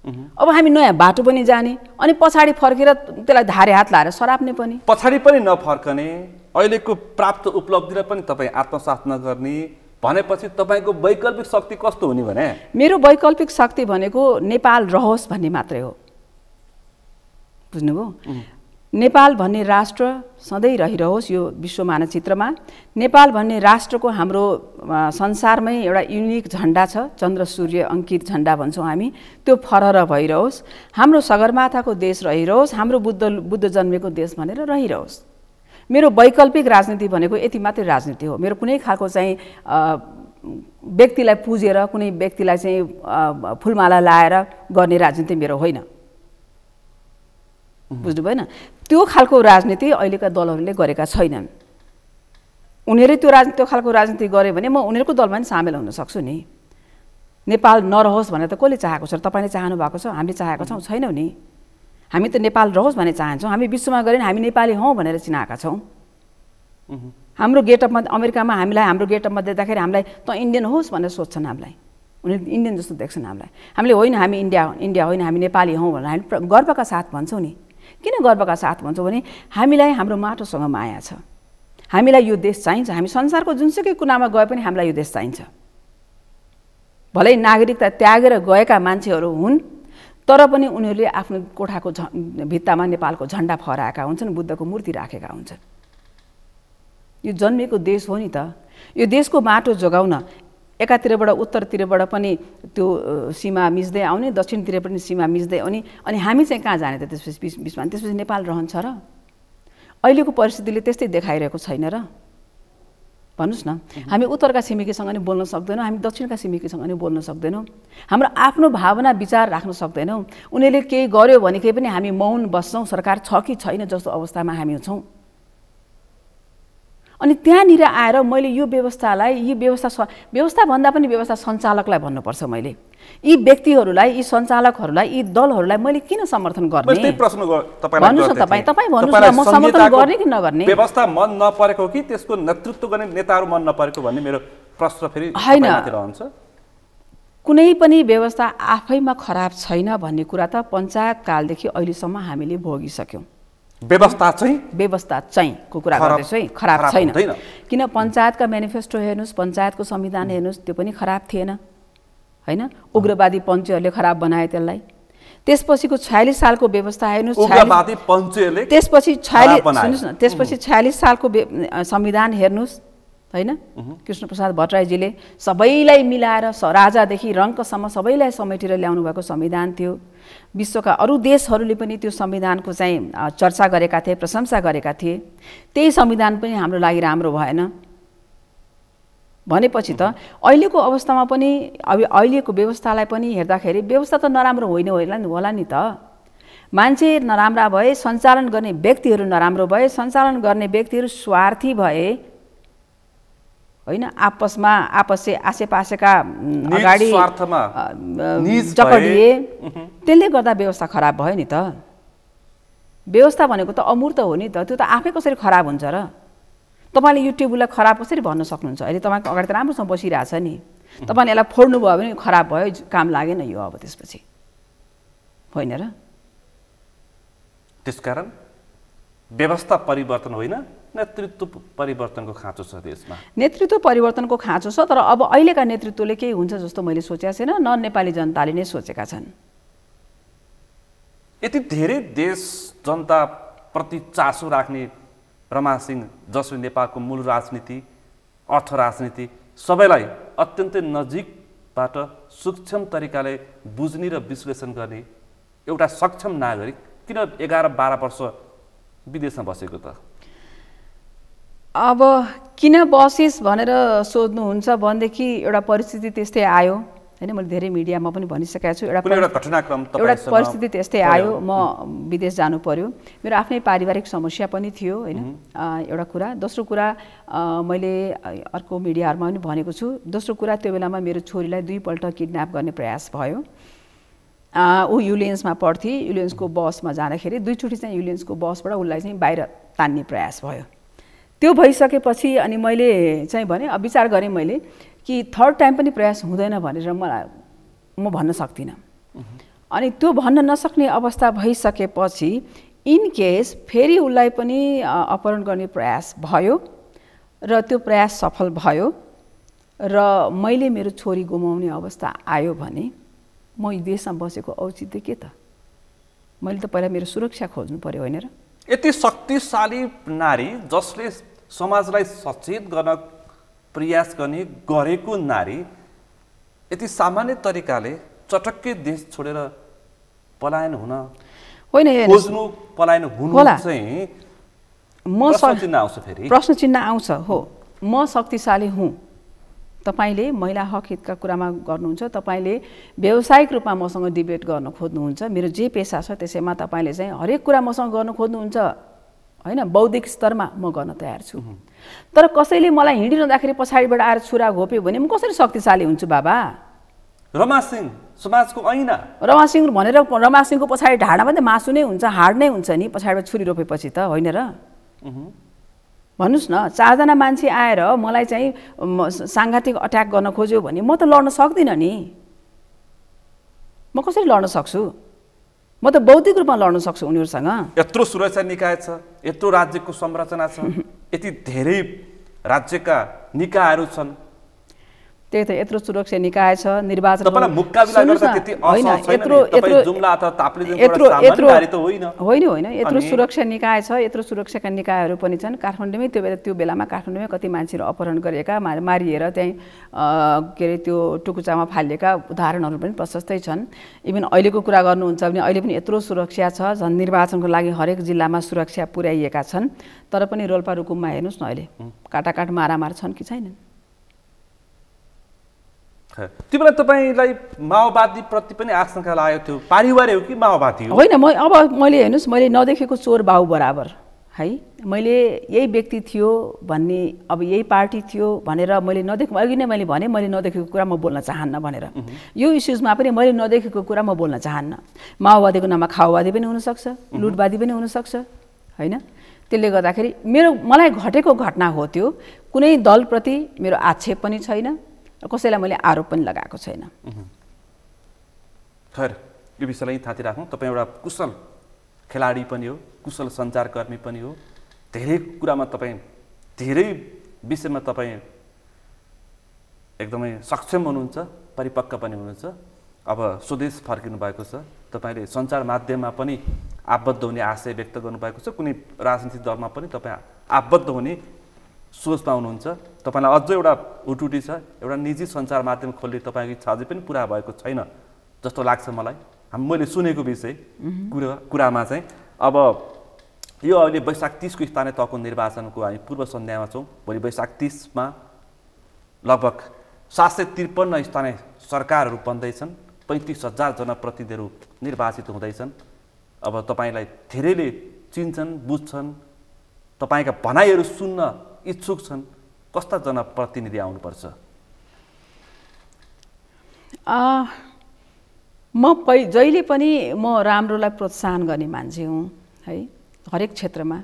अब हामी नयाँ बाटो पनि जाने अनि पछाडि फर्केर त्यसलाई धारे हात लाएर सराप्ने पनि, पछाडि पनि नफर्कने, अहिलेको प्राप्त उपलब्धिलाई पनि तपाईँ आत्मसात नगर्ने भनेपछि तपाईँको वैकल्पिक शक्ति कस्तो हुने भने? मेरो वैकल्पिक शक्ति भनेको नेपाल रहोस् भन्ने मात्रै हो। बुझ्नुभयो? नेपाल भन्ने राष्ट्र सधैँ रहिरहोस् यो विश्व मानचित्रमा। नेपाल भन्ने राष्ट्रको हाम्रो संसारमै एउटा युनिक झन्डा छ, चन्द्र सूर्य अङ्कित झन्डा भन्छौँ हामी, त्यो फरर भइरहोस्। हाम्रो सगरमाथाको देश रहिरहोस्, हाम्रो बुद्ध जन्मेको देश भनेर रहिरहोस्। मेरो वैकल्पिक राजनीति भनेको यति मात्रै राजनीति हो। मेरो कुनै खालको चाहिँ व्यक्तिलाई पुजेर कुनै व्यक्तिलाई चाहिँ फुलमाला लाएर गर्ने राजनीति मेरो होइन। बुझ्नु भएन? त्यो खालको राजनीति अहिलेका दलहरूले गरेका छैनन्। उनीहरूले त्यो खालको राजनीति गरे भने म उनीहरूको दलमा पनि सामेल हुन सक्छु नि। नेपाल नरहोस् भनेर त कसले चाहेको छ? तपाईँले चाहनु भएको छ, हामीले चाहेको छौँ? छैनौँ नि। हामी त नेपाल रहोस् भन्ने चाहन्छौँ। हामी विश्वमा गएर हामी नेपाली हौँ भनेर चिनाएका छौँ। हाम्रो गेटअपमा अमेरिकामा हामीलाई हाम्रो गेटअपमा देख्दाखेरि हामीलाई त इन्डियन होस् भनेर सोध्छन् हामीलाई। उनीहरू इन्डियन जस्तो देख्छन् हामीलाई। हामीले होइन हामी इन्डिया होइन हामी नेपाली हौँ भनेर हामी गर्वका साथ भन्छौँ नि। किन गर्वका साथ भन्छौँ भने हामीलाई हाम्रो माटोसँग माया छ। हामीलाई यो देश चाहिन्छ। हामी संसारको जुनसुकै कुनामा गए पनि हामीलाई यो देश चाहिन्छ। भलै नागरिकता त्यागेर गएका मान्छेहरू हुन्, तर पनि उनीहरूले आफ्नो कोठाको भित्तामा नेपालको झन्डा फहराएका हुन्छन्, बुद्धको मूर्ति राखेका हुन्छन्। यो जन्मेको देश हो नि त। यो देशको माटो जोगाउन एकातिरबाट उत्तरतिरबाट पनि त्यो सीमा मिच्दै आउने, दक्षिणतिर पनि सीमा मिच्दै आउने, अनि हामी चाहिँ कहाँ जाने त त्यसपछि बिचमा? त्यसपछि नेपाल रहन्छ र? अहिलेको परिस्थितिले त्यस्तै देखाइरहेको छैन र? भन्नुहोस् न। हामी उत्तरका छिमेकीसँग नि बोल्न सक्दैनौँ, हामी दक्षिणका छिमेकीसँग नि बोल्न सक्दैनौँ, हाम्रो आफ्नो भावना विचार राख्न सक्दैनौँ। उनीहरूले केही गर्यो भने केही पनि हामी मौन बस्छौँ, सरकार छ कि छैन जस्तो अवस्थामा हामी छौँ। अनि त्यहाँनिर आएर मैले यो व्यवस्थालाई व्यवस्था भन्दा पनि व्यवस्था सञ्चालकलाई भन्नुपर्छ। मैले यी व्यक्तिहरूलाई, यी सञ्चालकहरूलाई, यी दलहरूलाई मैले किन समर्थन गर्ने? भन्नुहोस् न तपाईँ भन्नुहोस् न, म समर्थन गर्ने कि नगर्ने? व्यवस्था मन नपरेको कि त्यसको नेतृत्व गर्ने नेताहरू मन नपरेको भन्ने मेरो प्रश्न फेरि होइन। रहन्छ। कुनै पनि व्यवस्था आफैमा खराब छैन भन्ने कुरा त पञ्चायत कालदेखि अहिलेसम्म हामीले भोगिसक्यौँ। व्यवस्था चाहिँको कुरा गर्दैछु है, खराब छैन। किन पञ्चायतका मेनिफेस्टो हेर्नुहोस्, पञ्चायतको संविधान हेर्नुहोस्, त्यो पनि खराब थिएन होइन? उग्रवादी पञ्चहरूले खराब बनाए त्यसलाई। त्यसपछिको 46 सालको व्यवस्था हेर्नुहोस्, त्यसपछि 46 सालको संविधान हेर्नुहोस् होइन? कृष्णप्रसाद भट्टराईजीले सबैलाई मिलाएर राजादेखि रङ्कसम्म सबैलाई समेटेर ल्याउनु भएको संविधान थियो। विश्वका अरू देशहरूले पनि त्यो संविधानको चाहिँ चर्चा गरेका थिए, प्रशंसा गरेका थिए। त्यही संविधान पनि हाम्रो लागि राम्रो भएन भनेपछि त अहिलेको अवस्थामा पनि अब अहिलेको व्यवस्थालाई पनि हेर्दाखेरि व्यवस्था त नराम्रो होला नि त। मान्छे नराम्रा भए, सञ्चालन गर्ने व्यक्तिहरू नराम्रो भए, सञ्चालन गर्ने व्यक्तिहरू स्वार्थी भए होइन, आपसै आसेपासेका अगाडि जकडिए, त्यसले गर्दा व्यवस्था खराब भयो नि त। व्यवस्था भनेको त अमूर्त हो नि त। त्यो त आफै कसरी खराब हुन्छ र? तपाईँले यो टेबुललाई खराब कसरी भन्न सक्नुहुन्छ? अहिले तपाईँको अगाडि त राम्रोसँग बसिरहेछ नि। तपाईँले यसलाई फोड्नु भयो भने खराब भयो, काम लागेन यो अब त्यसपछि, होइन र? त्यसकारण व्यवस्था परिवर्तन होइन, नेतृत्व परिवर्तनको खाँचो छ देशमा। नेतृत्व परिवर्तनको खाँचो छ, तर अब अहिलेका नेतृत्वले केही हुन्छ जस्तो मैले सोचेको छैन, न नेपाली जनताले नै सोचेका छन्। यति धेरै देश जनताप्रति चासो राख्ने रमा सिंह, जसले नेपालको मूल राजनीति, अर्थ राजनीति सबैलाई अत्यन्तै नजिकबाट सूक्ष्म तरिकाले बुझ्ने र विश्लेषण गर्ने एउटा सक्षम नागरिक किन 11-12 वर्ष विदेशमा बसेको त? अब किन बसिस् भनेर सोध्नुहुन्छ भनेदेखि एउटा परिस्थिति त्यस्तै आयो होइन। मैले धेरै मिडियामा पनि भनिसकेको छु, एउटा परिस्थिति त्यस्तै आयो, म विदेश जानु पर्यो। मेरो आफ्नै पारिवारिक समस्या पनि थियो होइन, एउटा कुरा। दोस्रो कुरा मैले अर्को मिडियाहरूमा पनि भनेको छु, दोस्रो कुरा त्यो बेलामा मेरो छोरीलाई 2 पल्ट किडन्याप गर्ने प्रयास भयो। ऊ युलियन्समा पढ्थे, युलियन्सको बसमा जाँदाखेरि 2 चोटि चाहिँ युलियन्सको बसबाट उसलाई चाहिँ बाहिर तान्ने प्रयास भयो। त्यो भइसकेपछि अनि मैले चाहिँ भने विचार गरेँ मैले कि 3rd टाइम पनि प्रयास हुँदैन भनेर म भन्न सक्दिनँ। अनि त्यो भन्न नसक्ने अवस्था भइसकेपछि इन केस फेरि उसलाई पनि अपहरण गर्ने प्रयास भयो र त्यो प्रयास सफल भयो र मैले मेरो छोरी गुमाउने अवस्था आयो भने म यी देशमा बसेको औचित्य के त? मैले त पहिला मेरो सुरक्षा खोज्नु पर्यो, होइन र? यति शक्तिशाली नारी जसले समाजलाई सचेत गर्न प्रयास गरेको नारी यति सामान्य तरिकाले चटक्कै देश छोडेर पलायन हुन होइन, खोज्नु, पलायन हुनु चाहिँ प्रश्न चिन्ह आउँछ फेरि प्रश्न चिन्ह आउँछ हो म शक्तिशाली हुँ तपाईले महिला हक हितका कुरामा गर्नुहुन्छ तपाईले व्यावसायिक रूपमा मसँग डिबेट गर्न खोज्नुहुन्छ मेरो जे पेशा छ त्यसैमा तपाईले चाहिँ हरेक कुरा मसँग गर्न खोज्नुहुन्छ हैन बौद्धिक स्तरमा म गर्न तयार छु तर कसैले मलाई हिँडिरहँदाखेरि पछाडिबाट आएर छुरा घोप्यो भने म कसरी शक्तिशाली हुन्छु बाबा रमा सिंह समाजको ऐना रमा सिंह भनेर रमा सिंहको पछाडि ढाडमा त मासु नै हुन्छ हाड नै हुन्छ नि पछाडिबाट छुरी रोपेपछि त होइन र भन्नुस् न चारजना मान्छे आएर मलाई चाहिँ सांघातिक अट्याक गर्न खोज्यो भने म त लड्न सक्दिनँ नि म कसरी लड्न सक्छु म त बौद्धिक रूपमा लड्न सक्छु उनीहरुसँग यत्रो सुरक्षा निकाय छ यत्रो राज्यको संरचना छ यति धेरै राज्यका निकायहरू छन् त्यही त यत्रो सुरक्षा निकाय छ निर्वाचन तपाईलाई मुकाबिला गर्दा त्यति असहज छैन तपाई जुम्ला अथवा ताप्लेजुङबाट सामान्य त होइन होइन यत्रो सुरक्षा निकाय छ यत्रो सुरक्षाका निकायहरू पनि छन् काठमाडौँमै त्यो बेलामा काठमाडौँमै कति मान्छेहरू अपहरण गरेका मारिएर त्यही के अरे त्यो टुकुचामा फालिएका उदाहरणहरू पनि प्रशस्तै छन् इभन अहिलेको कुरा गर्नुहुन्छ भने अहिले पनि यत्रो सुरक्षा छ झन् निर्वाचनको लागि हरेक जिल्लामा सुरक्षा पुर्याइएका छन् तर पनि रोल्पा रुकुममा हेर्नुस् न अहिले काटाकाट मारामार छन् कि छैनन् त्यो बेला तपाईलाई माओवादी प्रति पनि आशंका लागेको थियो पारिवारिक हो कि माओवादी हो होइन मैले हेर्नुस् मैले नदेखेको चोर बाउ बराबर है मैले यही व्यक्ति थियो भन्ने अब यही पार्टी थियो भनेर मैले नदेखेको अघि नै मैले भने मैले नदेखेको कुरा म बोल्न चाहन्न भनेर यो इस्युजमा पनि मैले नदेखेको कुरा म बोल्न चाहन्न माओवादीको नाममा खाओवादी पनि हुनसक्छ लुटवादी पनि हुनसक्छ होइन त्यसले गर्दाखेरि मलाई घटेको घटना हो त्यो कुनै दलप्रति मेरो आक्षेप पनि छैन कसैलाई मैले आरोप पनि लगाएको छैन खैर यो विषयलाई थाती राखौँ तपाईँ एउटा कुशल खेलाडी पनि हो कुशल सञ्चारकर्मी पनि हो धेरै कुरामा तपाईँ धेरै विषयमा तपाईँ एकदमै सक्षम हुनुहुन्छ परिपक्व पनि हुनुहुन्छ अब स्वदेश फर्किनु भएको छ तपाईले सञ्चार माध्यममा पनि आबद्ध हुने आशय व्यक्त गर्नुभएको छ कुनै राजनीतिक दलमा पनि तपाईँ आबद्ध हुने सोचमा हुनुहुन्छ तपाईलाई अझ एउटा उटुटी छ एउटा निजी सञ्चार माध्यम खोल्ने तपाईँको इच्छा अझै पनि पुरा भएको छैन जस्तो लाग्छ मलाई मैले सुनेको विषय कुरामा चाहिँ अब यो अहिले वैशाख 30 को स्थानीय तहको निर्वाचनको हामी पूर्व सन्ध्यामा छौँ भोलि वैशाख 30 मा लगभग 753 स्थानीय सरकारहरू बन्दैछन् 35,000 जनप्रतिनिधिहरू निर्वाचित हुँदैछन् अब तपाईलाई धेरैले चिन्छन् बुझ्छन् तपाईका भनाइहरू सुन्न इच्छुक छन् कस्ता जनप्रतिनिधि आउनुपर्छ जहिले पनि म राम्रोलाई प्रोत्साहन गर्ने मान्छे हुँ है हरेक क्षेत्रमा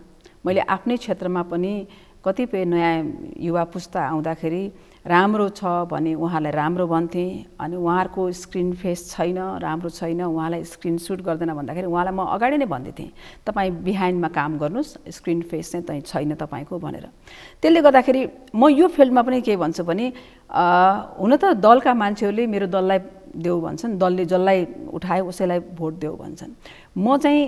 मैले आफ्नै क्षेत्रमा पनि कतिपय नयाँ युवा पुस्ता आउँदाखेरि राम्रो छ भने उहाँलाई राम्रो भन्थे अनि उहाँहरुको स्क्रिन फेस छैन राम्रो छैन उहाँलाई स्क्रिन सुट गर्दैन भन्दाखेरि उहाँलाई म अगाडि नै भन्दै थिएँ तपाई बिहाइन्डमा काम गर्नुस् स्क्रिन फेस चाहिँ छैन तपाईको भनेर त्यसले गर्दाखेरि म यो फिल्डमा पनि के भन्छु भने हुन त दलका मान्छेहरूले मेरो दललाई देऊ भन्छन् दलले जसलाई उठायो उसैलाई भोट देऊ भन्छन् म चाहिँ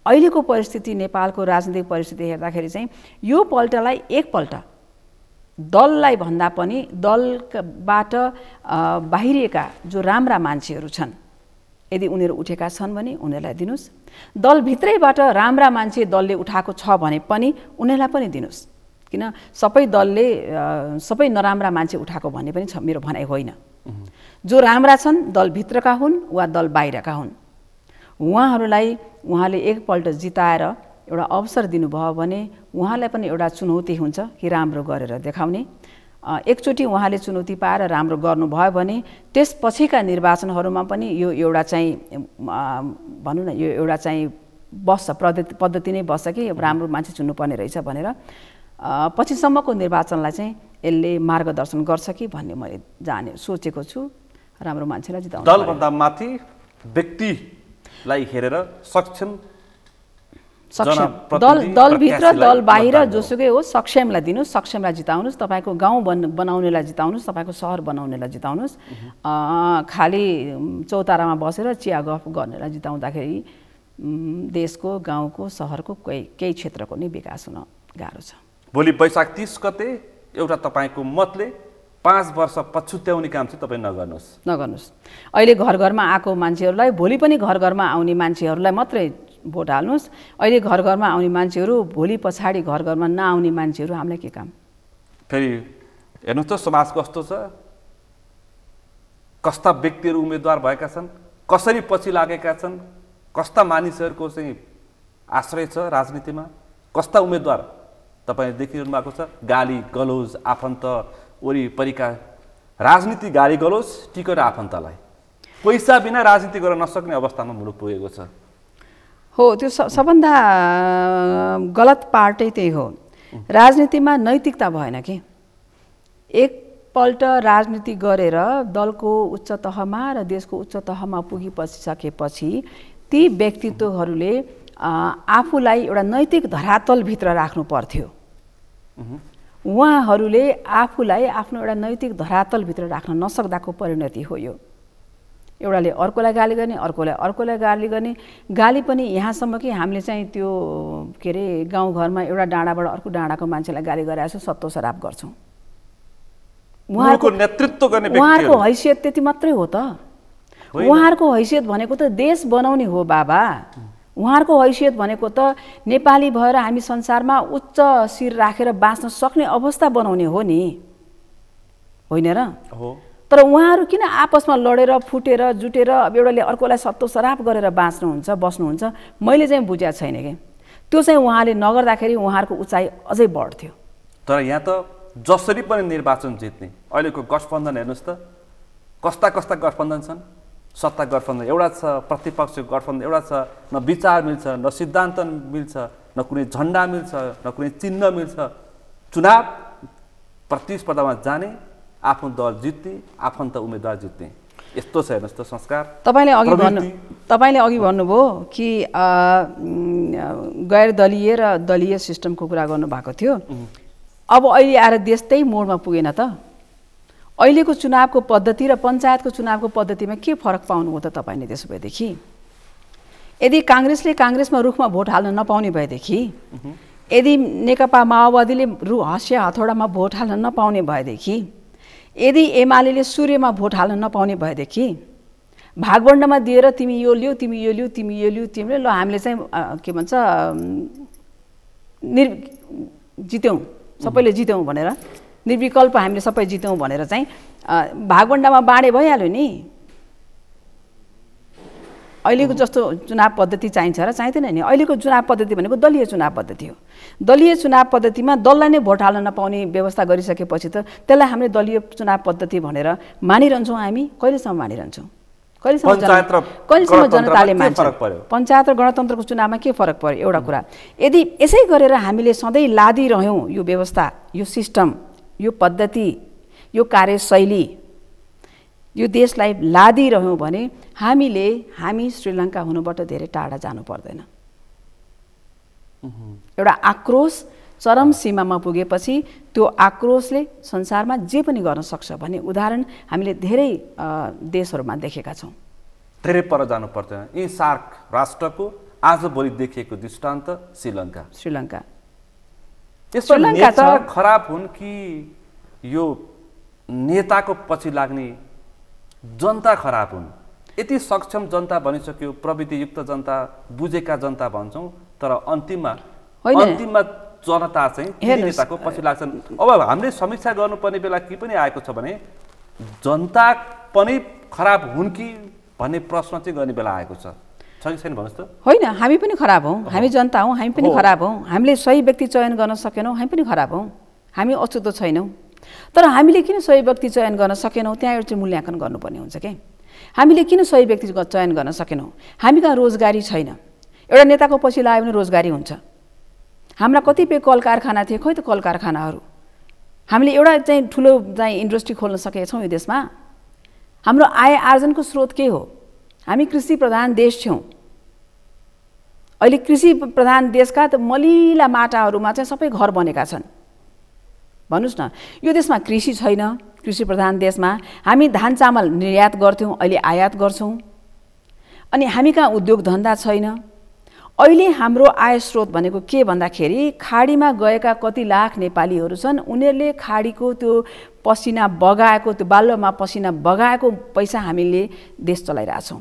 अहिलेको परिस्थिति नेपालको राजनीतिक परिस्थिति हेर्दाखेरि चाहिँ यो पल्टलाई एकपल्ट दललाई भन्दा पनि दलबाट बाहिरिएका जो राम्रा मान्छेहरू छन् यदि उनीहरू उठेका छन् भने उनीहरूलाई दिनुस् दलभित्रैबाट राम्रा मान्छे दलले उठाएको छ भने पनि उनीहरूलाई पनि दिनुस् किन सबै दलले सबै नराम्रा मान्छे उठाएको भन्ने पनि छ मेरो भनाइ होइन जो राम्रा छन् दलभित्रका हुन् वा दल बाहिरका हुन् उहाँहरूलाई उहाँले एकपल्ट जिताएर एउटा अवसर दिनुभयो भने उहाँलाई पनि एउटा चुनौती हुन्छ कि राम्रो गरेर देखाउने एकचोटि उहाँले चुनौती पाएर राम्रो गर्नुभयो भने त्यसपछिका निर्वाचनहरूमा पनि यो एउटा चाहिँ भनौँ न यो एउटा चाहिँ बस्छ पद्धति नै बस्छ कि राम्रो मान्छे चुन्नुपर्ने रहेछ भनेर पछिसम्मको निर्वाचनलाई चाहिँ यसले मार्गदर्शन गर्छ कि भन्ने मैले सोचेको छु राम्रो मान्छेलाई जिताउनु दलभन्दा माथि व्यक्तिलाई हेरेर सक्षम दलभित्र दल बाहिर जोसुकै होस् सक्षमलाई दिनुस् सक्षमलाई जिताउनुस् तपाईको गाउँ बनाउनेलाई जिताउनुस् तपाईको सहर बनाउनेलाई जिताउनुस् खाली चौतारामा बसेर चिया गफ गर्नेलाई जिताउँदाखेरि देशको गाउँको सहरको केही क्षेत्रको नै विकास हुन गाह्रो छ भोलि वैशाख 30 गते एउटा तपाईको मतले 5 वर्ष पछुत्याउने काम चाहिँ तपाईँ नगर्नुस् अहिले घर घरमा आएको मान्छेहरूलाई भोलि पनि घर घरमा आउने मान्छेहरूलाई मात्रै भोट हाल्नुहोस्। अहिले घर घरमा आउने मान्छेहरू भोलि पछाडि घर घरमा नआउने मान्छेहरू हामीलाई के काम? फेरि हेर्नुहोस् त समाज कस्तो छ, कस्ता व्यक्तिहरू उम्मेदवार भएका छन्, कसरी पछि लागेका छन्, कस्ता मानिसहरूको चाहिँ आश्रय छ राजनीतिमा, कस्ता उम्मेदवार तपाईँले देखिरहनु भएको छ। गाली गलौज आफन्त वरिपरिका राजनीति गाली गलौज टिकट आफन्तलाई, पैसा बिना राजनीति गर्न नसक्ने अवस्थामा मुलुक पुगेको छ। हो, त्यो सबभन्दा गलत पार्टै त्यही हो। राजनीतिमा नैतिकता भएन कि। एकपल्ट राजनीति गरेर दलको उच्च तहमा र देशको उच्च तहमा पुगिसकेपछि ती व्यक्तित्वहरूले आफूलाई एउटा नैतिक धरातलभित्र राख्नु पर्थ्यो। उहाँहरूले आफूलाई आफ्नो एउटा नैतिक धरातलभित्र राख्न नसक्दाको परिणति हो यो। एउटाले अर्कोलाई गाली गर्ने, अर्कोलाई गाली गर्ने। गाली पनि यहाँसम्म कि हामीले चाहिँ त्यो के अरे गाउँघरमा एउटा डाँडाबाट अर्को डाँडाको मान्छेलाई गाली गराएछ सत्तो सराप गर्छौँ। उहाँको नेतृत्व गर्ने उहाँहरूको हैसियत त्यति मात्रै हो त? उहाँहरूको हैसियत भनेको त देश बनाउने हो बाबा। उहाँहरूको हैसियत भनेको त नेपाली भएर हामी संसारमा उच्च शिर राखेर बाँच्न सक्ने अवस्था बनाउने हो नि, होइन र? हो। तर उहाँहरू किन आपसमा लडेर फुटेर जुटेर अब एउटाले अर्कोलाई सत्तो सराप गरेर बाँच्नुहुन्छ बस्नुहुन्छ? मैले चाहिँ बुझेको छैन कि त्यो चाहिँ उहाँले नगर्दाखेरि उहाँहरूको उचाइ अझै बढ्थ्यो। तर यहाँ त जसरी पनि निर्वाचन जित्ने अहिलेको गठबन्धन हेर्नुहोस् त, कस्ता कस्ता गठबन्धन छन्। सत्ता गठबन्धन एउटा छ, प्रतिपक्षको गठबन्धन एउटा छ, न विचार मिल्छ, न सिद्धान्त मिल्छ, न कुनै झन्डा मिल्छ, न कुनै चिन्ह मिल्छ। चुनाव प्रतिस्पर्धामा जाने, आफ्नो दल जित्ने, आफन्त उम्मेदवार जित्ने, यस्तो छ हेर्नुहोस् त संस्कार। तपाईँले अघि भन्नुभयो कि गैर दलीय र दलीय सिस्टमको कुरा गर्नुभएको थियो। अब अहिले आएर देश त्यही मोडमा पुगेन त? अहिलेको चुनावको पद्धति र पञ्चायतको चुनावको पद्धतिमा के फरक पाउनुभयो त तपाईँले? त्यसो भएदेखि यदि काङ्ग्रेसले काङ्ग्रेसमा रुखमा भोट हाल्न नपाउने भएदेखि, यदि नेकपा माओवादीले हँसिया हथौडामा भोट हाल्न नपाउने भएदेखि, यदि एमाले सूर्यमा भोट हाल्न नपाउने भएदेखि, भागवण्डमा दिएर तिमी यो लियो तिमी यो लियो तिमी यो लियो तिमीले ल हामीले चाहिँ के भन्छ जित्यौँ, सबैले जित्यौँ भनेर, निर्विकल्प हामीले सबै जित्यौँ भनेर चाहिँ भागवण्डामा बाँडे भइहाल्यो नि। अहिलेको जस्तो चुनाव पद्धति चाहिन्छ र चाहिँदैन नि। अहिलेको चुनाव पद्धति भनेको दलीय चुनाव पद्धति हो। दलीय चुनाव पद्धतिमा दललाई नै भोट हाल्न नपाउने व्यवस्था गरिसकेपछि त त्यसलाई हामीले दलीय चुनाव पद्धति भनेर मानिरहन्छौँ। हामी कहिलेसम्म मानिरहन्छौँ? कहिलेसम्म जनताले मान्छ? पञ्चायत र गणतन्त्रको चुनावमा के फरक पर्यो? एउटा कुरा, यदि यसै गरेर हामीले सधैँ लादिरह्यौँ यो व्यवस्था, यो सिस्टम, यो पद्धति, यो कार्यशैली यो देशलाई लादिरह्यौँ भने हामी श्रीलङ्का हुनुबाट धेरै टाढा जानु पर्दैन। एउटा आक्रोश चरम सीमामा पुगेपछि त्यो आक्रोशले संसारमा जे पनि गर्न सक्छ भन्ने उदाहरण हामीले धेरै देशहरूमा देखेका छौँ। धेरै पर जानु पर्दैन। यी सार्क राष्ट्रको आजभोलि देखिएको दृष्टान्त श्रीलङ्का। यसमा नेता खराब हुन् कि यो नेताको पछि लाग्ने जनता खराब हुन्? यति सक्षम जनता भनिसक्यो, प्रविधियुक्त जनता, बुझेका जनता भन्छौँ, तर अन्तिममा जनता चाहिँ नेताको पछि लाग्छन्। अब हामीले समीक्षा गर्नुपर्ने बेला के पनि आएको छ भने जनता पनि खराब हुन् कि भन्ने प्रश्न चाहिँ गर्ने बेला आएको छ कि छैन भन्नुहोस् त? होइन, हामी पनि खराब हौँ, हामी जनता हौँ, हामी पनि खराब हौँ। हामीले सही व्यक्ति चयन गर्न सकेनौँ, हामी पनि खराब हौँ, हामी अछुतो छैनौँ। तर हामीले किन सही व्यक्ति चयन गर्न सकेनौँ त्यहाँ एउटा चाहिँ मूल्याङ्कन गर्नुपर्ने हुन्छ क्या। हामीले किन सही व्यक्ति चयन गर्न सकेनौँ? हामी कहाँ रोजगारी छैन। एउटा नेताको पछि लाग्यो भने रोजगारी हुन्छ। हाम्रा कतिपय कल कारखाना थिए, खोइ त कल कारखानाहरू। हामीले एउटा चाहिँ ठुलो चाहिँ इन्डस्ट्री खोल्न सकेका छौँ यो देशमा? हाम्रो आय आर्जनको स्रोत के हो? हामी कृषि प्रधान देश छौँ। अहिले कृषि प्रधान देशका त मलिला माटाहरूमा चाहिँ सबै घर बनेका छन्। भन्नुहोस् न, यो देशमा कृषि छैन। कृषि प्रधान देशमा हामी धान चामल निर्यात गर्थ्यौँ, अहिले आयात गर्छौँ। अनि हामी कहाँ उद्योग धन्दा छैन। अहिले हाम्रो आय स्रोत भनेको के भन्दाखेरि खाडीमा गएका कति लाख नेपालीहरू छन्, उनीहरूले खाडीको त्यो पसिना बगाएको, त्यो बालुवामा पसिना बगाएको पैसा हामीले देश चलाइरहेछौँ।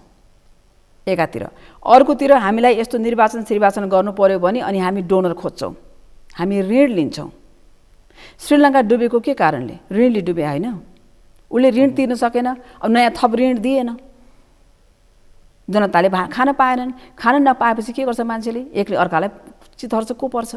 एकातिर। अर्कोतिर हामीलाई यस्तो निर्वाचन गर्नु पर्यो भने अनि हामी डोनर खोज्छौँ, हामी ऋण लिन्छौँ। श्रीलङ्का डुबेको के कारणले? ऋणले डुबे होइन, उसले ऋण तिर्न सकेन, अब नयाँ थप ऋण दिएन, जनताले खान पाएनन्। खान नपाएपछि के गर्छ मान्छेले? एकले अर्कालाई चितहर्छ को पर्छ,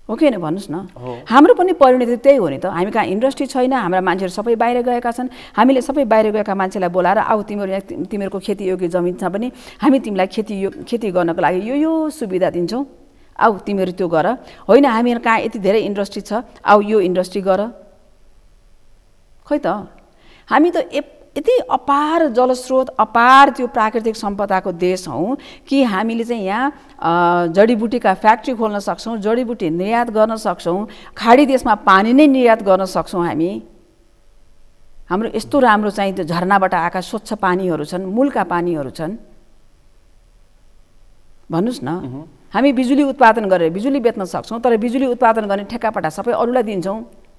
हो कि होइन भन्नुहोस् न। हाम्रो पनि परिणति त्यही हो नि त। हामी कहाँ इन्डस्ट्री छैन, हाम्रा मान्छेहरू सबै बाहिर गएका छन्। हामीले सबै बाहिर गएका मान्छेलाई बोलाएर आऊ तिमीहरूको खेतीयोग्य जमिन छ भने हामी तिमीलाई खेती गर्नको लागि यो सुविधा दिन्छौँ, आऊ तिमीहरू त्यो गर। होइन हामीहरू कहाँ यति धेरै इन्डस्ट्री छ, आऊ यो इन्डस्ट्री गर। खै त हामी त यति अपार जलस्रोत, अपार त्यो प्राकृतिक सम्पदाको देश हौँ कि हामीले चाहिँ यहाँ जडीबुटीका फ्याक्ट्री खोल्न सक्छौँ, जडीबुटी निर्यात गर्न सक्छौँ, खाडी देशमा पानी नै निर्यात गर्न सक्छौँ। हाम्रो यस्तो राम्रो चाहिँ त्यो झरनाबाट आएका स्वच्छ पानीहरू छन्, मूलका पानीहरू छन्। भन्नुहोस् न, हामी बिजुली उत्पादन गरेर बिजुली बेच्न सक्छौँ, तर बिजुली उत्पादन गर्ने ठेक्कापट्टा सबै अरूलाई दिन्छौँ।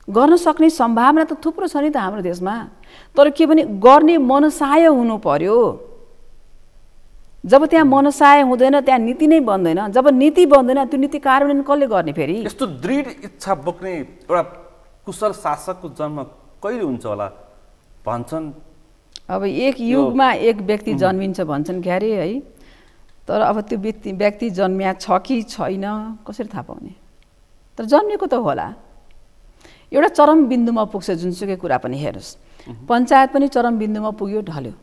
गर्न सक्ने सम्भावना त थुप्रो छ नि त हाम्रो देशमा, तर के भने गर्ने मनसाय हुनु पर्यो। जब त्यहाँ मनसाय हुँदैन त्यहाँ नीति नै बन्दैन। जब नीति बन्दैन त्यो नीति कार्यान्वयन कसले गर्ने फेरि? यस्तो दृढ इच्छा बोक्ने एउटा कुशल शासकको जन्म कहिले हुन्छ होला भन्छन्? अब एक युगमा एक व्यक्ति जन्मिन्छ भन्छन् क्यारे है, तर अब त्यो व्यक्ति जन्मिया छ कि छैन कसरी थाहा पाउने? तर जन्मेको त होला। एउटा चरम बिन्दुमा पुग्छ, जुनसुकै कुरा पनि हेर्नुहोस्, पञ्चायत पनि चरम बिन्दुमा पुग्यो, ढल्यो,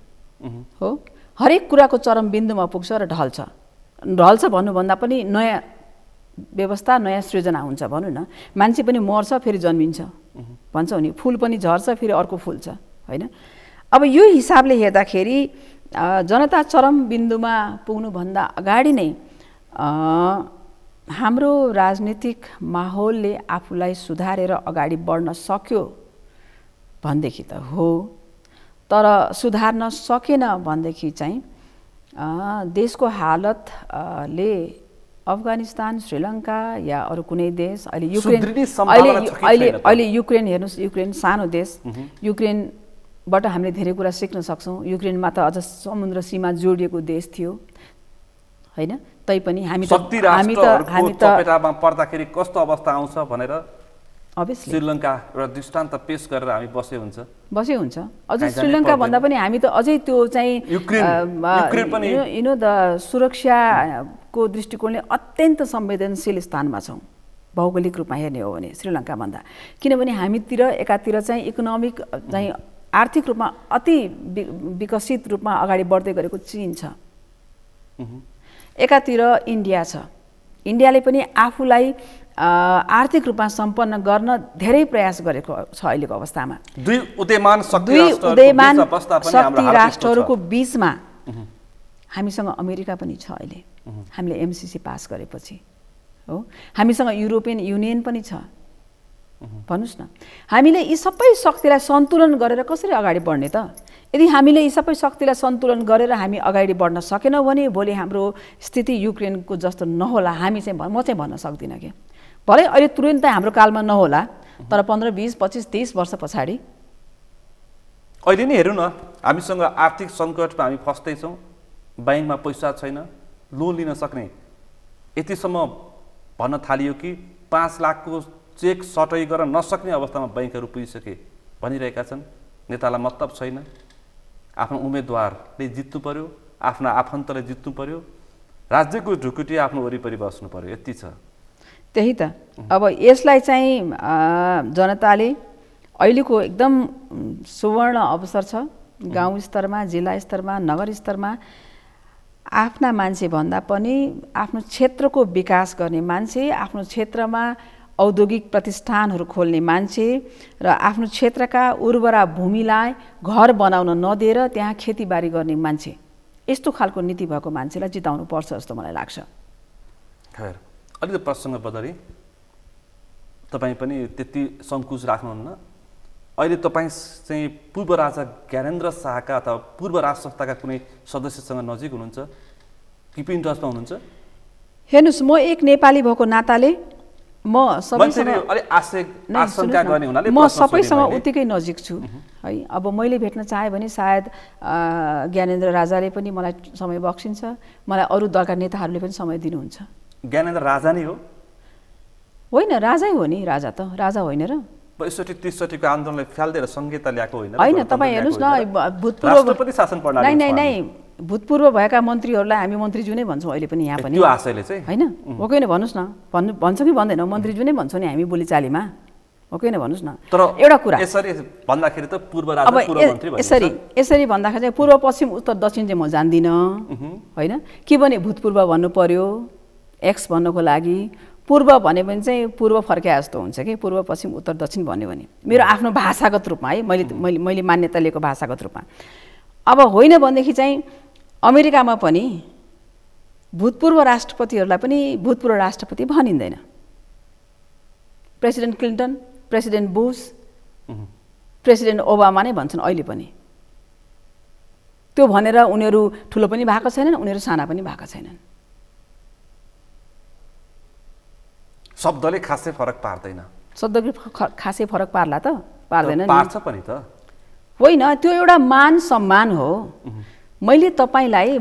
हो। हरेक कुराको चरम बिन्दुमा पुग्छ र ढल्छ भन्नुभन्दा पनि नयाँ व्यवस्था, नयाँ सृजना हुन्छ भनौँ न। मान्छे पनि मर्छ फेरि जन्मिन्छ भन्छौँ नि, फुल पनि झर्छ फेरि अर्को फुल्छ, होइन। अब यो हिसाबले हेर्दाखेरि जनता चरम बिन्दुमा पुग्नुभन्दा अगाडि नै हाम्रो राजनीतिक माहौलले आफूलाई सुधारेर अगाडि बढ्न सक्यो भनेदेखि त हो, तर सुधार्न सकेन भनेदेखि चाहिँ देशको हालतले अफगानिस्तान, श्रीलङ्का या अरू कुनै देश, अहिले युक्रेन हेर्नुहोस्, युक्रेन सानो देश, युक्रेनबाट हामीले धेरै कुरा सिक्न सक्छौँ। युक्रेनमा त अझ समुद्र सीमा जोडिएको देश थियो, होइन। तैपनि हामी पर्दाखेरि कस्तो अवस्था आउँछ भनेर अभियसली श्रीलङ्का एउटा दृष्टान्त पेश गरेर हामी बसे हुन्छ। अझ श्रीलङ्का भन्दा पनि हामी त अझै त्यो चाहिँ सुरक्षाको दृष्टिकोणले अत्यन्त संवेदनशील स्थानमा छौँ भौगोलिक रूपमा हेर्ने हो भने श्रीलङ्का भन्दा। किनभने हामीतिर एकातिर चाहिँ इकोनोमिक चाहिँ आर्थिक रूपमा अति विकसित रूपमा अगाडि बढ्दै गरेको चीन छ, एकातिर इन्डिया छ। इन्डियाले पनि आफूलाई आर्थिक रूपमा सम्पन्न गर्न धेरै प्रयास गरेको छ अहिलेको अवस्थामा। दुई उदयमान शक्ति राष्ट्रहरूको बीचमा हामीसँग अमेरिका पनि छ अहिले, हामीले एमसिसी पास गरेपछि, हो। हामीसँग युरोपियन युनियन पनि छ। भन्नुहोस् न, हामीले यी सबै शक्तिलाई सन्तुलन गरेर कसरी अगाडि बढ्ने त? यदि हामीले यी सबै शक्तिलाई सन्तुलन गरेर हामी अगाडि बढ्न सकेनौँ भने भोलि हाम्रो स्थिति युक्रेनको जस्तो नहोला। म चाहिँ भन्न सक्दिनँ कि भलै अहिले तुरन्तै हाम्रो कालमा नहोला, तर 15, 20, 25, 30 वर्ष पछाडि। अहिले नै हेरौँ न, हामीसँग आर्थिक सङ्कटमा हामी फस्दैछौँ, ब्याङ्कमा पैसा छैन, लोन लिन सक्ने यतिसम्म भन्न थालियो कि 5 लाखको चेक सटै गर्न नसक्ने अवस्थामा ब्याङ्कहरू पुगिसके भनिरहेका छन्। नेतालाई मतलब छैन, आफ्नो उम्मेदवारले जित्नु पर्यो, आफ्ना आफन्तले जित्नु पर्यो, राज्यको ढुकुटी आफ्नो वरिपरि बस्नु पर्यो, यति छ। त्यही त। अब यसलाई चाहिँ जनताले अहिलेको एकदम सुवर्ण अवसर छ, गाउँ स्तरमा, जिल्ला स्तरमा, नगर स्तरमा आफ्ना मान्छे भन्दा पनि आफ्नो क्षेत्रको विकास गर्ने मान्छे, आफ्नो क्षेत्रमा औद्योगिक प्रतिष्ठानहरू खोल्ने मान्छे र आफ्नो क्षेत्रका उर्वरा भूमिलाई घर बनाउन नदिएर त्यहाँ खेतीबारी गर्ने मान्छे, यस्तो खालको नीति भएको मान्छेलाई जिताउनु पर्छ जस्तो मलाई लाग्छ। खैर, अलिकति प्रसङ्ग बदली, तपाईँ पनि त्यति सङ्कुच राख्नुहुन्न। अहिले तपाईँ चाहिँ पूर्व राजा ज्ञानेन्द्र शाहका अथवा पूर्व राज संस्थाका कुनै सदस्यसँग नजिक हुनुहुन्छ, किपिङ टचमा हुनुहुन्छ? हेर्नुहोस्, म एक नेपाली भएको नाताले म सबैसँग म सबैसँग उत्तिकै नजिक छु है। अब मैले भेट्न चाहे भने सायद ज्ञानेन्द्र राजाले पनि मलाई समय बक्सिन्छ, मलाई अरू दलका नेताहरूले पनि समय दिनुहुन्छ। ज्ञानेन्द्र राजा नै हो? होइन, राजै हो नि। राजा त राजा होइन र? ६५-६३ को आन्दोलनले फ्याल्देर संहिता ल्याएको होइन? होइन, तपाईँ हेर्नुहोस् न, भूतपूर्व राष्ट्रपति शासन प्रणाली नै भूतपूर्व भएका मन्त्रीहरूलाई हामी मन्त्रीज्यू नै भन्छौँ अहिले पनि, यहाँ पनि त्यो आशयले चाहिँ होइन हो कि होइन भन्नुहोस् न? भन्छ कि भन्दैनौँ? मन्त्रीज्यू नै भन्छौँ नि हामी बोलीचालीमा, हो कि होइन भन्नुहोस् न? तर एउटा कुरा यसरी भन्दाखेरि त पूर्व राजा पूर्व मन्त्री भन्छ। यसरी भन्दाखेरि चाहिँ पूर्व पश्चिम उत्तर दक्षिण चाहिँ म जान्दिनँ होइन। के भने भूतपूर्व भन्नु पर्यो एक्स भन्नको लागि। पूर्व भन्यो भने चाहिँ पूर्व फर्किया जस्तो हुन्छ कि पूर्व पश्चिम उत्तर दक्षिण भन्यो भने, मेरो आफ्नो भाषागत रूपमा है, मैले मान्यता लिएको भाषागत रूपमा। अब होइन भनेदेखि चाहिँ अमेरिकामा पनि भूतपूर्व राष्ट्रपतिहरूलाई पनि भूतपूर्व राष्ट्रपति भनिँदैन। President Clinton, president Bush, president Obama नै भन्छन् अहिले पनि। त्यो भनेर उनीहरू ठुलो पनि भएको छैनन्, उनीहरू साना पनि भएको छैनन्। शब्दले खासै फरक पार्दैन। शब्दले खासै फरक पार्ला त? पार्दैन नि। पार्छ पनि त? होइन, त्यो एउटा मान सम्मान हो। मैले तपाईँलाई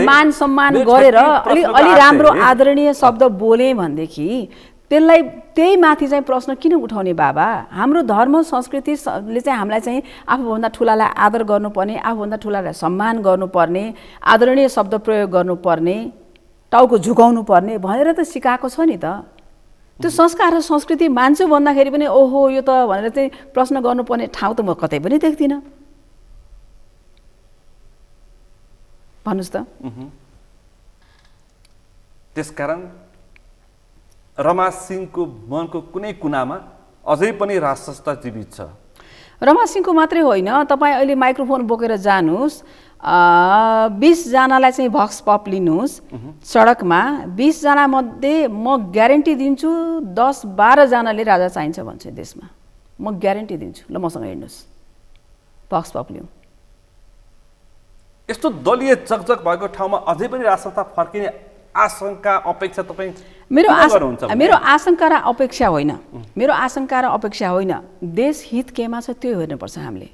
मान सम्मान गरेर अलि राम्रो आदरणीय शब्द बोलेँ भनेदेखि त्यसलाई त्यही माथि चाहिँ प्रश्न किन उठाउने बाबा? हाम्रो धर्म संस्कृतिले चाहिँ हामीलाई चाहिँ आफूभन्दा ठुलालाई आदर गर्नुपर्ने, आफूभन्दा ठुलालाई सम्मान गर्नुपर्ने, आदरणीय शब्द प्रयोग गर्नुपर्ने, टाउको झुकाउनु पर्ने भनेर त सिकाएको छ नि त। त्यो संस्कार र संस्कृति मान्छु भन्दाखेरि पनि ओहो यो त भनेर चाहिँ प्रश्न गर्नुपर्ने ठाउँ त म कतै पनि देख्दिनँ। भन्नुहोस् त। त्यसकारण रमा सिंहको मनको कुनै कुनामा अझै पनि राष्ट्रसत्ता जीवित छ। रमा सिंहको मात्रै होइन, तपाईँ अहिले माइक्रोफोन बोकेर जानुहोस्, 20 जनालाई चाहिँ भक्स पप लिनुहोस् सडकमा, 20 जना मध्ये म ग्यारेन्टी दिन्छु 10-12 जनाले राजा चाहिन्छ भन्छ देशमा। म ग्यारेन्टी दिन्छु, ल मसँग हिँड्नुहोस्, भक्स पप लिउँ। यस्तो दलीय जगजग भएको ठाउँमा अझै पनि राष्ट्रसत्ता फर्किने आशंका अपेक्षा तपाईँ मेरो आशंका र अपेक्षा होइन, मेरो आशंका र अपेक्षा होइन, देश हित केमा छ त्यो हेर्नुपर्छ हामीले।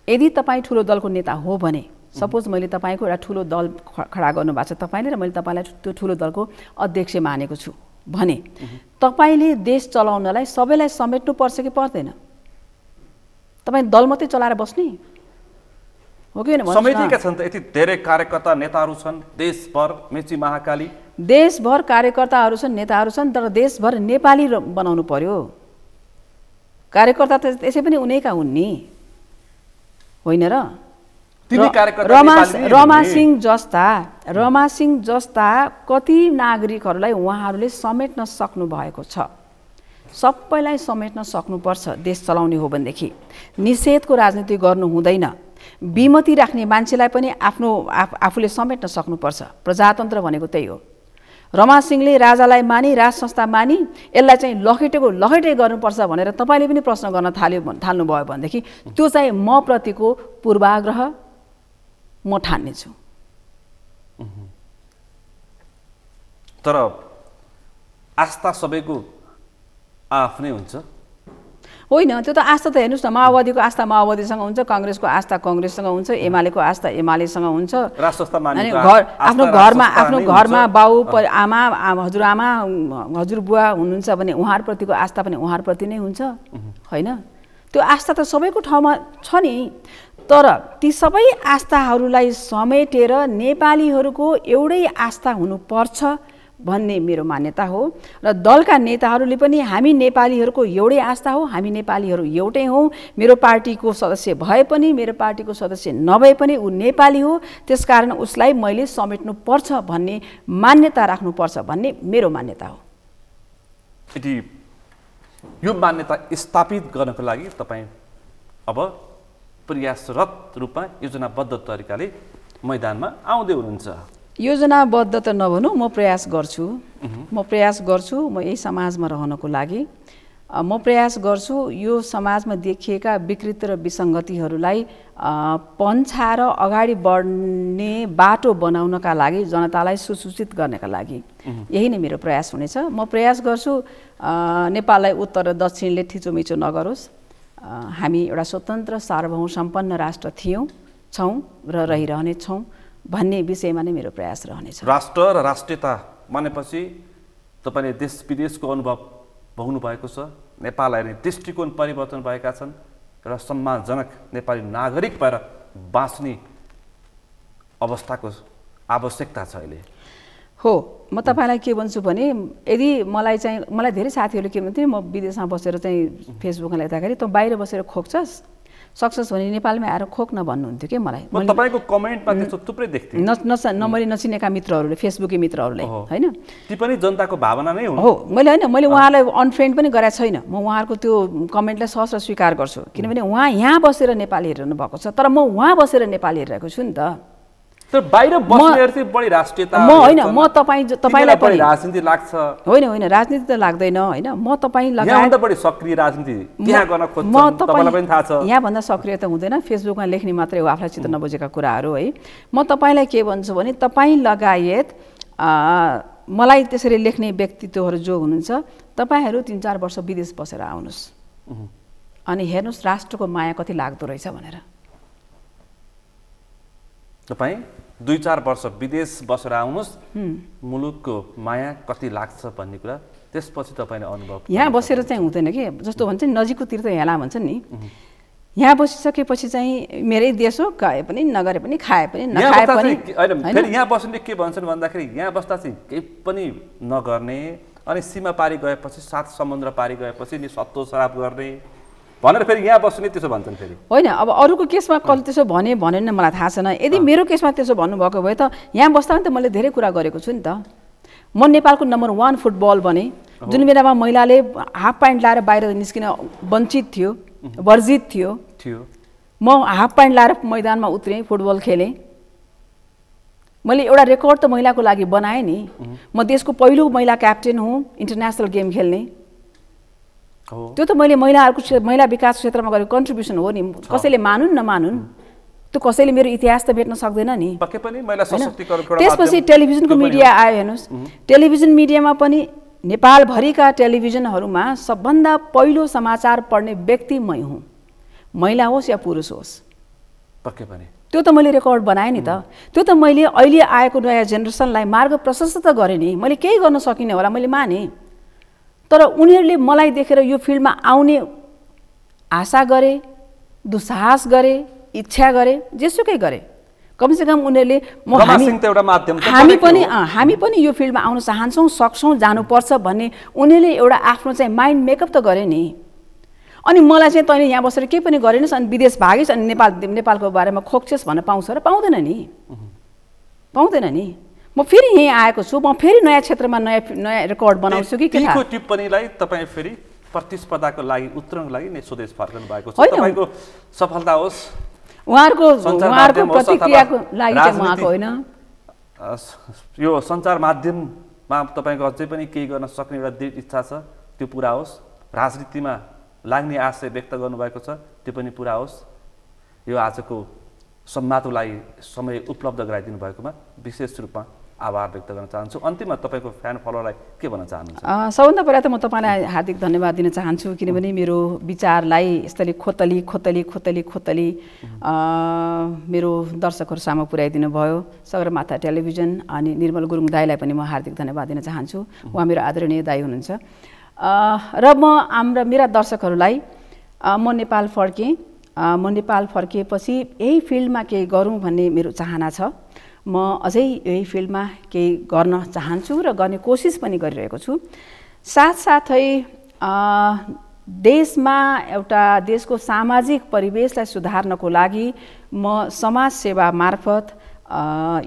यदि तपाईँ ठुलो दलको नेता हो भने, सपोज मैले तपाईँको एउटा ठुलो दल खडा गर्नुभएको छ तपाईँले र मैले तपाईँलाई त्यो ठुलो दलको अध्यक्ष मानेको छु भने तपाईँले देश चलाउनलाई सबैलाई समेट्नुपर्छ कि पर्दैन? तपाईँ दल मात्रै चलाएर बस्ने हो कि होइन? समितिका छन् त यति धेरै कार्यकर्ता नेताहरू छन् देशभर, मेची महाकाली देशभर कार्यकर्ताहरू छन्, नेताहरू छन्, तर देशभर नेपाली बनाउनु पर्यो। कार्यकर्ता त त्यसै पनि उनैका हुन् नि, होइन र? रमा सिंह जस्ता कति नागरिकहरूलाई उहाँहरूले समेट्न सक्नु भएको छ। सबैलाई समेट्न सक्नुपर्छ देश चलाउने हो भनेदेखि। निषेधको राजनीति गर्नु हुँदैन। विमति राख्ने मान्छेलाई पनि आफूले समेट्न सक्नुपर्छ। प्रजातन्त्र भनेको त्यही हो। रमा सिंहले राजालाई मानि, राज संस्था मानि, यसलाई चाहिँ लखेटै गर्नुपर्छ भनेर तपाईँले पनि प्रश्न गर्न थाल्नुभयो भनेदेखि त्यो चाहिँ म प्रतिको पूर्वाग्रह म ठान्नेछु। तर आस्था सबैको आफ्नै हुन्छ होइन? त्यो त आस्था त हेर्नुहोस् न, माओवादीको आस्था माओवादीसँग हुन्छ, काङ्ग्रेसको आस्था काङ्ग्रेससँग हुन्छ, एमालेको आस्था एमालेसँग हुन्छ। आफ्नो घरमा बाउ आमा हजुरआमा हजुरबुवा हुनुहुन्छ भने उहाँहरूप्रतिको आस्था पनि उहाँहरूप्रति नै हुन्छ, होइन? त्यो आस्था त सबैको ठाउँमा छ नि। तर ती सबै आस्थाहरूलाई समेटेर नेपालीहरूको एउटै आस्था हुनुपर्छ भन्ने मेरो मान्यता हो। र दलका नेताहरूले पनि हामी नेपालीहरूको एउटै आस्था हो, हामी नेपालीहरू एउटै हौँ, मेरो पार्टीको सदस्य भए पनि मेरो पार्टीको सदस्य नभए पनि ऊ नेपाली हो, त्यसकारण उसलाई मैले समेट्नुपर्छ भन्ने मान्यता राख्नुपर्छ भन्ने मेरो मान्यता हो। यदि यो मान्यता स्थापित गर्नको लागि तपाईँ अब प्रयासरत रूपमा योजनाबद्ध तरिकाले मैदानमा आउँदै हुनुहुन्छ। योजनाबद्ध त नभनौँ, म प्रयास गर्छु। म यही समाजमा रहनको लागि म प्रयास गर्छु यो समाजमा देखिएका विकृति र विसङ्गतिहरूलाई पन्छाएर अगाडि बढ्ने बाटो बनाउनका लागि जनतालाई सुसूचित गर्नका लागि यही नै मेरो प्रयास हुनेछ। म प्रयास गर्छु नेपाललाई उत्तर र दक्षिणले थिचोमिचो नगरोस्। हामी एउटा स्वतन्त्र सार्वभौम सम्पन्न राष्ट्र छौँ र रहिरहनेछौँ भन्ने विषयमा नै मेरो प्रयास रहनेछ। राष्ट्र र राष्ट्रियता मानेपछि तपाईँले देश विदेशको अनुभव भोग्नु भएको छ। नेपाललाई नै दृष्टिकोण परिवर्तन भएका छन् र सम्मानजनक नेपाली नागरिक भएर बाँच्ने अवस्थाको आवश्यकता छ अहिले। हो, म तपाईँलाई के भन्छु भने यदि मलाई धेरै साथीहरूले के भन्थे, म विदेशमा बसेर चाहिँ फेसबुकमा लेख्दाखेरि त बाहिर बसेर खोक्छस्, सक्सेस भने नेपालमा आएर खोक्न भन्नुहुन्थ्यो कि मलाई। म तपाईँको कमेन्टमा त्यस्तो थुप्रै देख्थेँ। मैले नचिनेका मित्रहरूले, फेसबुकी मित्रहरूले, होइन, ती पनि जनताको भावना नै हो। मैले उहाँलाई अनफ्रेन्ड पनि गरेको छैन। म उहाँहरूको त्यो कमेन्टलाई सहर्ष स्वीकार गर्छु, किनभने उहाँ यहाँ बसेर नेपाली हेरिरहनु भएको छ, तर म उहाँ बसेर नेपाली हेरिरहेको छु नि त। तर बाहिर बस्नेहरू चाहिँ बढी राष्ट्रियता होइन, म तपाईँलाई पनि राजनीति लाग्छ। होइन, राजनीति त लाग्दैन, होइन। म तपाईँ लगायत बढी सक्रिय राजनीति त्यहाँ गर्न खोज्छन्, तपाईँलाई पनि थाहा छ। यहाँभन्दा सक्रिय त हुँदैन, फेसबुकमा लेख्ने मात्रै हो आफूलाई चित्त नबुझेका कुराहरू, है। म तपाईँलाई के भन्छु भने तपाईँ लगायत मलाई त्यसरी लेख्ने व्यक्तित्वहरू जो हुनुहुन्छ, तपाईँहरू 3-4 वर्ष विदेश बसेर आउनुहोस् अनि हेर्नुहोस् राष्ट्रको माया कति लाग्दो रहेछ भनेर। तपाईँ 2-4 वर्ष विदेश बसेर आउनुहोस्, मुलुकको माया कति लाग्छ भन्ने कुरा त्यसपछि तपाईँले अनुभव। यहाँ बसेर चाहिँ हुँदैन कि, जस्तो भन्छ नि नजिकको तीर्थ हेला भन्छन् नि। यहाँ बसिसकेपछि चाहिँ मेरै देश हो, गए पनि नगरे पनि खाए पनि नखाए पनि। फेरि यहाँ बस्ने के भन्छन् भन्दाखेरि यहाँ बस्दा चाहिँ केही पनि नगर्ने अनि सीमा पारी गएपछि 7 समुद्र पारी गएपछि नि सत्तो शराब गर्ने भनेर फेरि यहाँ बस्ने त्यसो भन्छन् फेरि। होइन, अब अरूको केसमा कसले त्यसो भनेन मलाई थाहा छैन। यदि मेरो केसमा त्यसो भन्नुभएको भए त यहाँ बस्दा पनि त मैले धेरै कुरा गरेको छु नि त। म नेपालको नम्बर 1 फुटबल बने, जुन बेलामा महिलाले हाफ प्यान्ट लाएर बाहिर निस्किन वञ्चित थियो, वर्जित थियो। म हाफ प्यान्ट लाएर मैदानमा उत्रेँ, फुटबल खेलेँ। मैले एउटा रेकर्ड त महिलाको लागि बनाएँ नि। म देशको पहिलो महिला क्याप्टेन हुँ इन्टरनेसनल गेम खेल्ने। त्यो त मैले महिला विकास क्षेत्रमा गरेको कन्ट्रिब्युसन हो नि। कसैले मानुन् नमानुन्, त्यो कसैले मेरो इतिहास त भेट्न सक्दैन नि। त्यसपछि टेलिभिजनको मिडिया आयो, हेर्नुहोस्। टेलिभिजन मिडियामा पनि नेपालभरिका टेलिभिजनहरूमा सबभन्दा पहिलो समाचार पढ्ने व्यक्ति मै हुँ, महिला होस् या पुरुष होस्। पक्कै पनि त्यो त मैले रेकर्ड बनाएँ नि त। त्यो त मैले अहिले आएको नयाँ जेनेरेसनलाई मार्ग प्रशस्त त गरेँ नि। मैले केही गर्न सकिनँ होला, मैले मानेँ। तर उनीहरूले मलाई देखेर यो फिल्डमा आउने आशा गरे, दुस्साहस गरे, इच्छा गरे, जेसुकै गरे। कमसेकम उनीहरूले हामी पनि यो फिल्डमा आउन चाहन्छौँ, सक्छौँ, जानुपर्छ भन्ने उनीहरूले एउटा आफ्नो चाहिँ माइन्ड मेकअप त गरे नि। अनि मलाई चाहिँ तैँले यहाँ बसेर केही पनि गरेनस् अनि विदेश भागिस् अनि नेपालको बारेमा खोक्छस् भन्न पाउँछ र पाउँदैन नि, पाउँदैन नि। म फेरि यहीँ आएको छु, म फेरि नयाँ क्षेत्रमा नयाँ रेकर्ड बनाउँछु कि के थाहा। टिप्पणीलाई तपाईँ फेरि प्रतिस्पर्धाको लागि उत्रनको लागि नै स्वदेश फर्कनु भएको छ। तपाईँको सफलता होस्, उहाँहरूको प्रतिक्रियाको लागि चाहिँ म आएको होइन। यो सञ्चार माध्यममा तपाईँको अझै पनि केही गर्न सक्ने एउटा दृढ इच्छा छ, त्यो पुरा होस्। राजनीतिमा लाग्ने आशय व्यक्त गर्नुभएको छ, त्यो पनि पुरा होस्। यो आजको संवादको लागि समय उपलब्ध गराइदिनु भएकोमा विशेष रूपमा आभार व्यक्त गर्न चाहन्छु। अन्तिममा तपाईँको फ्यान फलोअरलाई के भन्न चाहनुहुन्छ? सबभन्दा पहिला त म तपाईँलाई हार्दिक धन्यवाद दिन चाहन्छु, किनभने मेरो विचारलाई यस्तै खोतली मेरो दर्शकहरू सामु पुर्याइदिनु भयो। सगरमाथा टेलिभिजन अनि निर्मल गुरुङ दाईलाई पनि म हार्दिक धन्यवाद दिन चाहन्छु। उहाँ मेरो आदरणीय दाई हुनुहुन्छ। र मेरा दर्शकहरूलाई म नेपाल फर्केँ। म नेपाल फर्किएपछि यही फिल्डमा केही गरौँ भन्ने मेरो चाहना छ। म अझै यही फिल्डमा केही गर्न चाहन्छु र गर्ने कोसिस पनि गरिरहेको छु। साथसाथै देशमा एउटा देशको सामाजिक परिवेशलाई सुधार्नको लागि म समाज सेवा मार्फत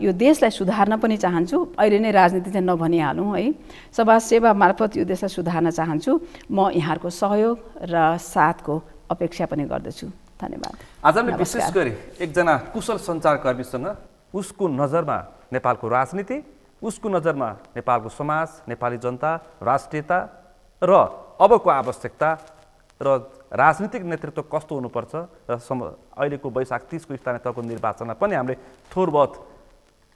यो देशलाई सुधार्न पनि चाहन्छु। अहिले नै राजनीति चाहिँ नभनिहालौँ है, समाज सेवा मार्फत यो देशलाई सुधार्न चाहन्छु। म यहाँहरूको सहयोग र साथको अपेक्षा पनि गर्दछु। धन्यवाद। आज हामीले विशेष गरी एकजना कुशल सञ्चारकर्मीसँग उसको नजरमा नेपालको राजनीति, उसको नजरमा नेपालको समाज, नेपाली जनता, राष्ट्रियता र अबको आवश्यकता र राजनीतिक नेतृत्व कस्तो हुनुपर्छ र अहिलेको वैशाख 30 को स्थानीय तहको निर्वाचनमा पनि हामीले थोर बहुत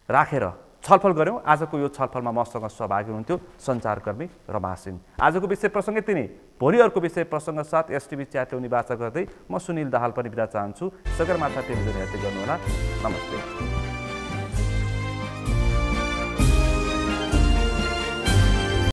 राखेर छलफल गऱ्यौँ। आजको यो छलफलमा मसँग सहभागी हुनुहुन्थ्यो सञ्चारकर्मी रमा सिंह। आजको विषय प्रसङ्गै तिनी, भोलि अर्को विषय प्रसङ्ग साथ एसटिभी च्याटले वाचा गर्दै म सुनिल दाहाल पनि बिदा चाहन्छु। सगरमाथा टेलिभिजन हेर्दै गर्नुहोला। नमस्ते।